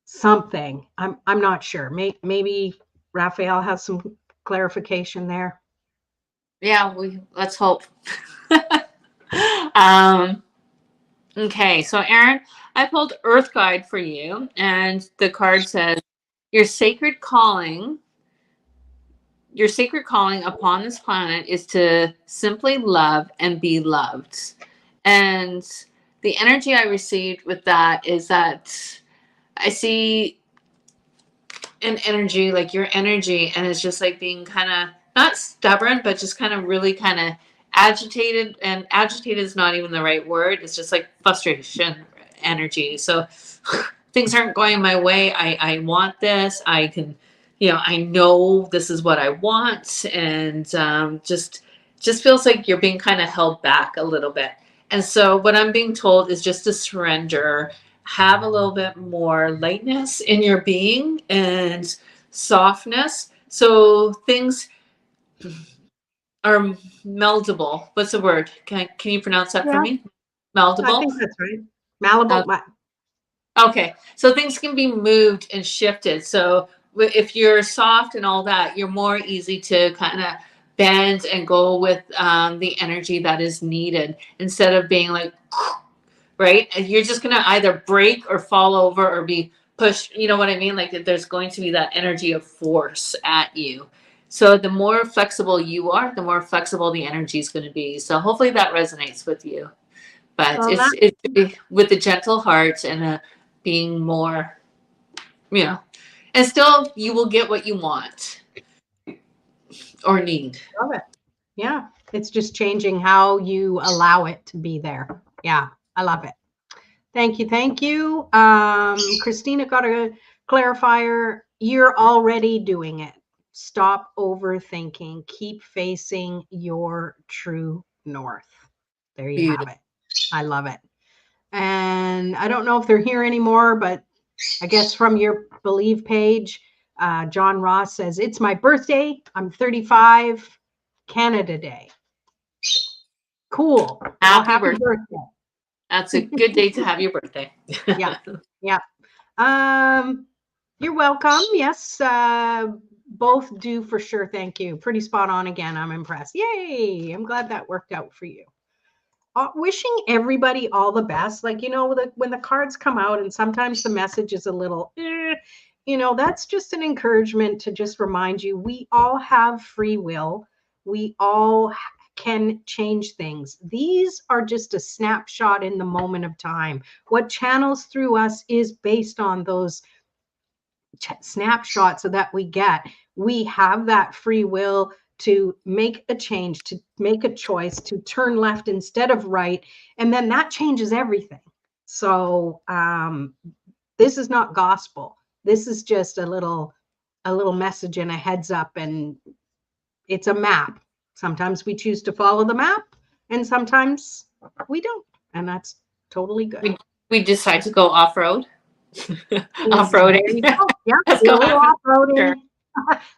something. I'm not sure. Maybe Raphael has some clarification there. Yeah, let's hope. Okay, so Erin, I pulled Earth Guide for you, and the card says, your sacred calling upon this planet is to simply love and be loved. And the energy I received with that is that I see an energy, like your energy, and it's just like being kind of not stubborn, but just kind of really kind of agitated. And agitated is not even the right word. It's just like frustration energy. So things aren't going my way. I want this. I can, I know this is what I want. And just feels like you're being kind of held back a little bit. And so what I'm being told is just to surrender, have a little bit more lightness in your being and softness. So things are meldable. What's the word? Can you pronounce that for me? Meldable? I think that's right. Malibu. Okay. So things can be moved and shifted. So if you're soft and all that, you're more easy to kind of bend and go with the energy that is needed, instead of being like, right? And you're just going to either break or fall over or be pushed. You know what I mean? Like there's going to be that energy of force at you. So the more flexible you are, the more flexible the energy is going to be. So hopefully that resonates with you. But Well, it's with a gentle heart and being more, and still you will get what you want or need. love it. Yeah. It's just changing how you allow it to be there. Yeah. I love it. Thank you. Thank you. Christina got a clarifier. You're already doing it. Stop overthinking. Keep facing your true north. There you have Beautiful. it. I love it. And I don't know if they're here anymore, but I guess from your Believe page, John Ross says, it's my birthday. I'm 35, Canada Day. Cool. Well, happy birthday. That's a good day to have your birthday. Yeah. Yeah. You're welcome. Yes. Both do for sure. Thank you. Pretty spot on again. I'm impressed. Yay. I'm glad that worked out for you. Wishing everybody all the best. Like, when the cards come out and sometimes the message is a little, that's just an encouragement to just remind you, we all have free will. We all can change things. These are just a snapshot in the moment of time. What channels through us is based on those snapshots that we get. We have that free will to make a change, to make a choice, to turn left instead of right. And then that changes everything. So this is not gospel. This is just a little message and a heads up, and it's a map. Sometimes we choose to follow the map and sometimes we don't. And that's totally good. We decide to go off-road. Off-roading. Yeah, Let's a go little off-roading, Sure.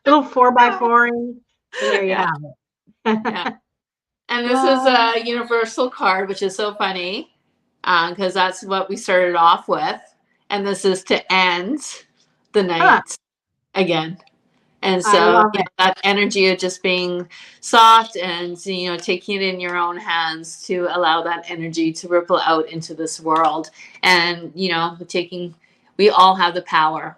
little 4x4ing. There you Yeah. have it. Yeah. And this is a universal card, which is so funny because that's what we started off with. And this is to end the night again. And I so love you know, that energy of just being soft and taking it in your own hands to allow that energy to ripple out into this world. And we all have the power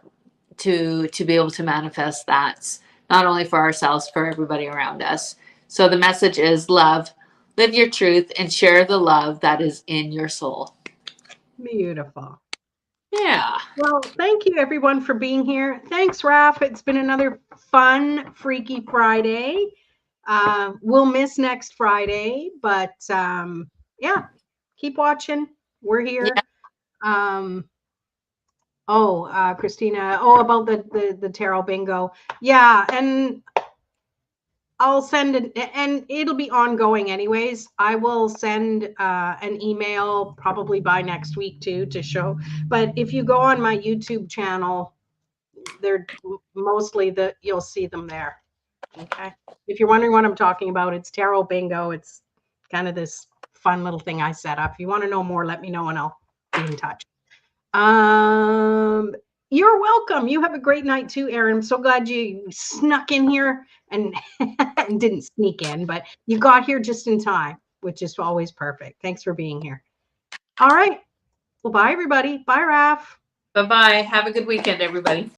to be able to manifest that, not only for ourselves, for everybody around us. So the message is love, live your truth, and share the love that is in your soul. Beautiful. Yeah. Well, thank you everyone for being here. Thanks, Raph. It's been another fun, freaky Friday. We'll miss next Friday, but yeah, keep watching. We're here. Yeah. Christina. About the tarot bingo. Yeah, and I'll send it, and it'll be ongoing anyways. I will send an email probably by next week too to show. But if you go on my YouTube channel, they're mostly you'll see them there. Okay. If you're wondering what I'm talking about, it's tarot bingo. It's kind of this fun little thing I set up. If you want to know more, let me know and I'll be in touch. You're welcome. You have a great night too, Erin. I'm so glad you snuck in here and, and didn't sneak in, but you got here just in time, which is always perfect. Thanks for being here. All right. Well, bye, everybody. Bye, Raph. Bye-bye. Have a good weekend, everybody.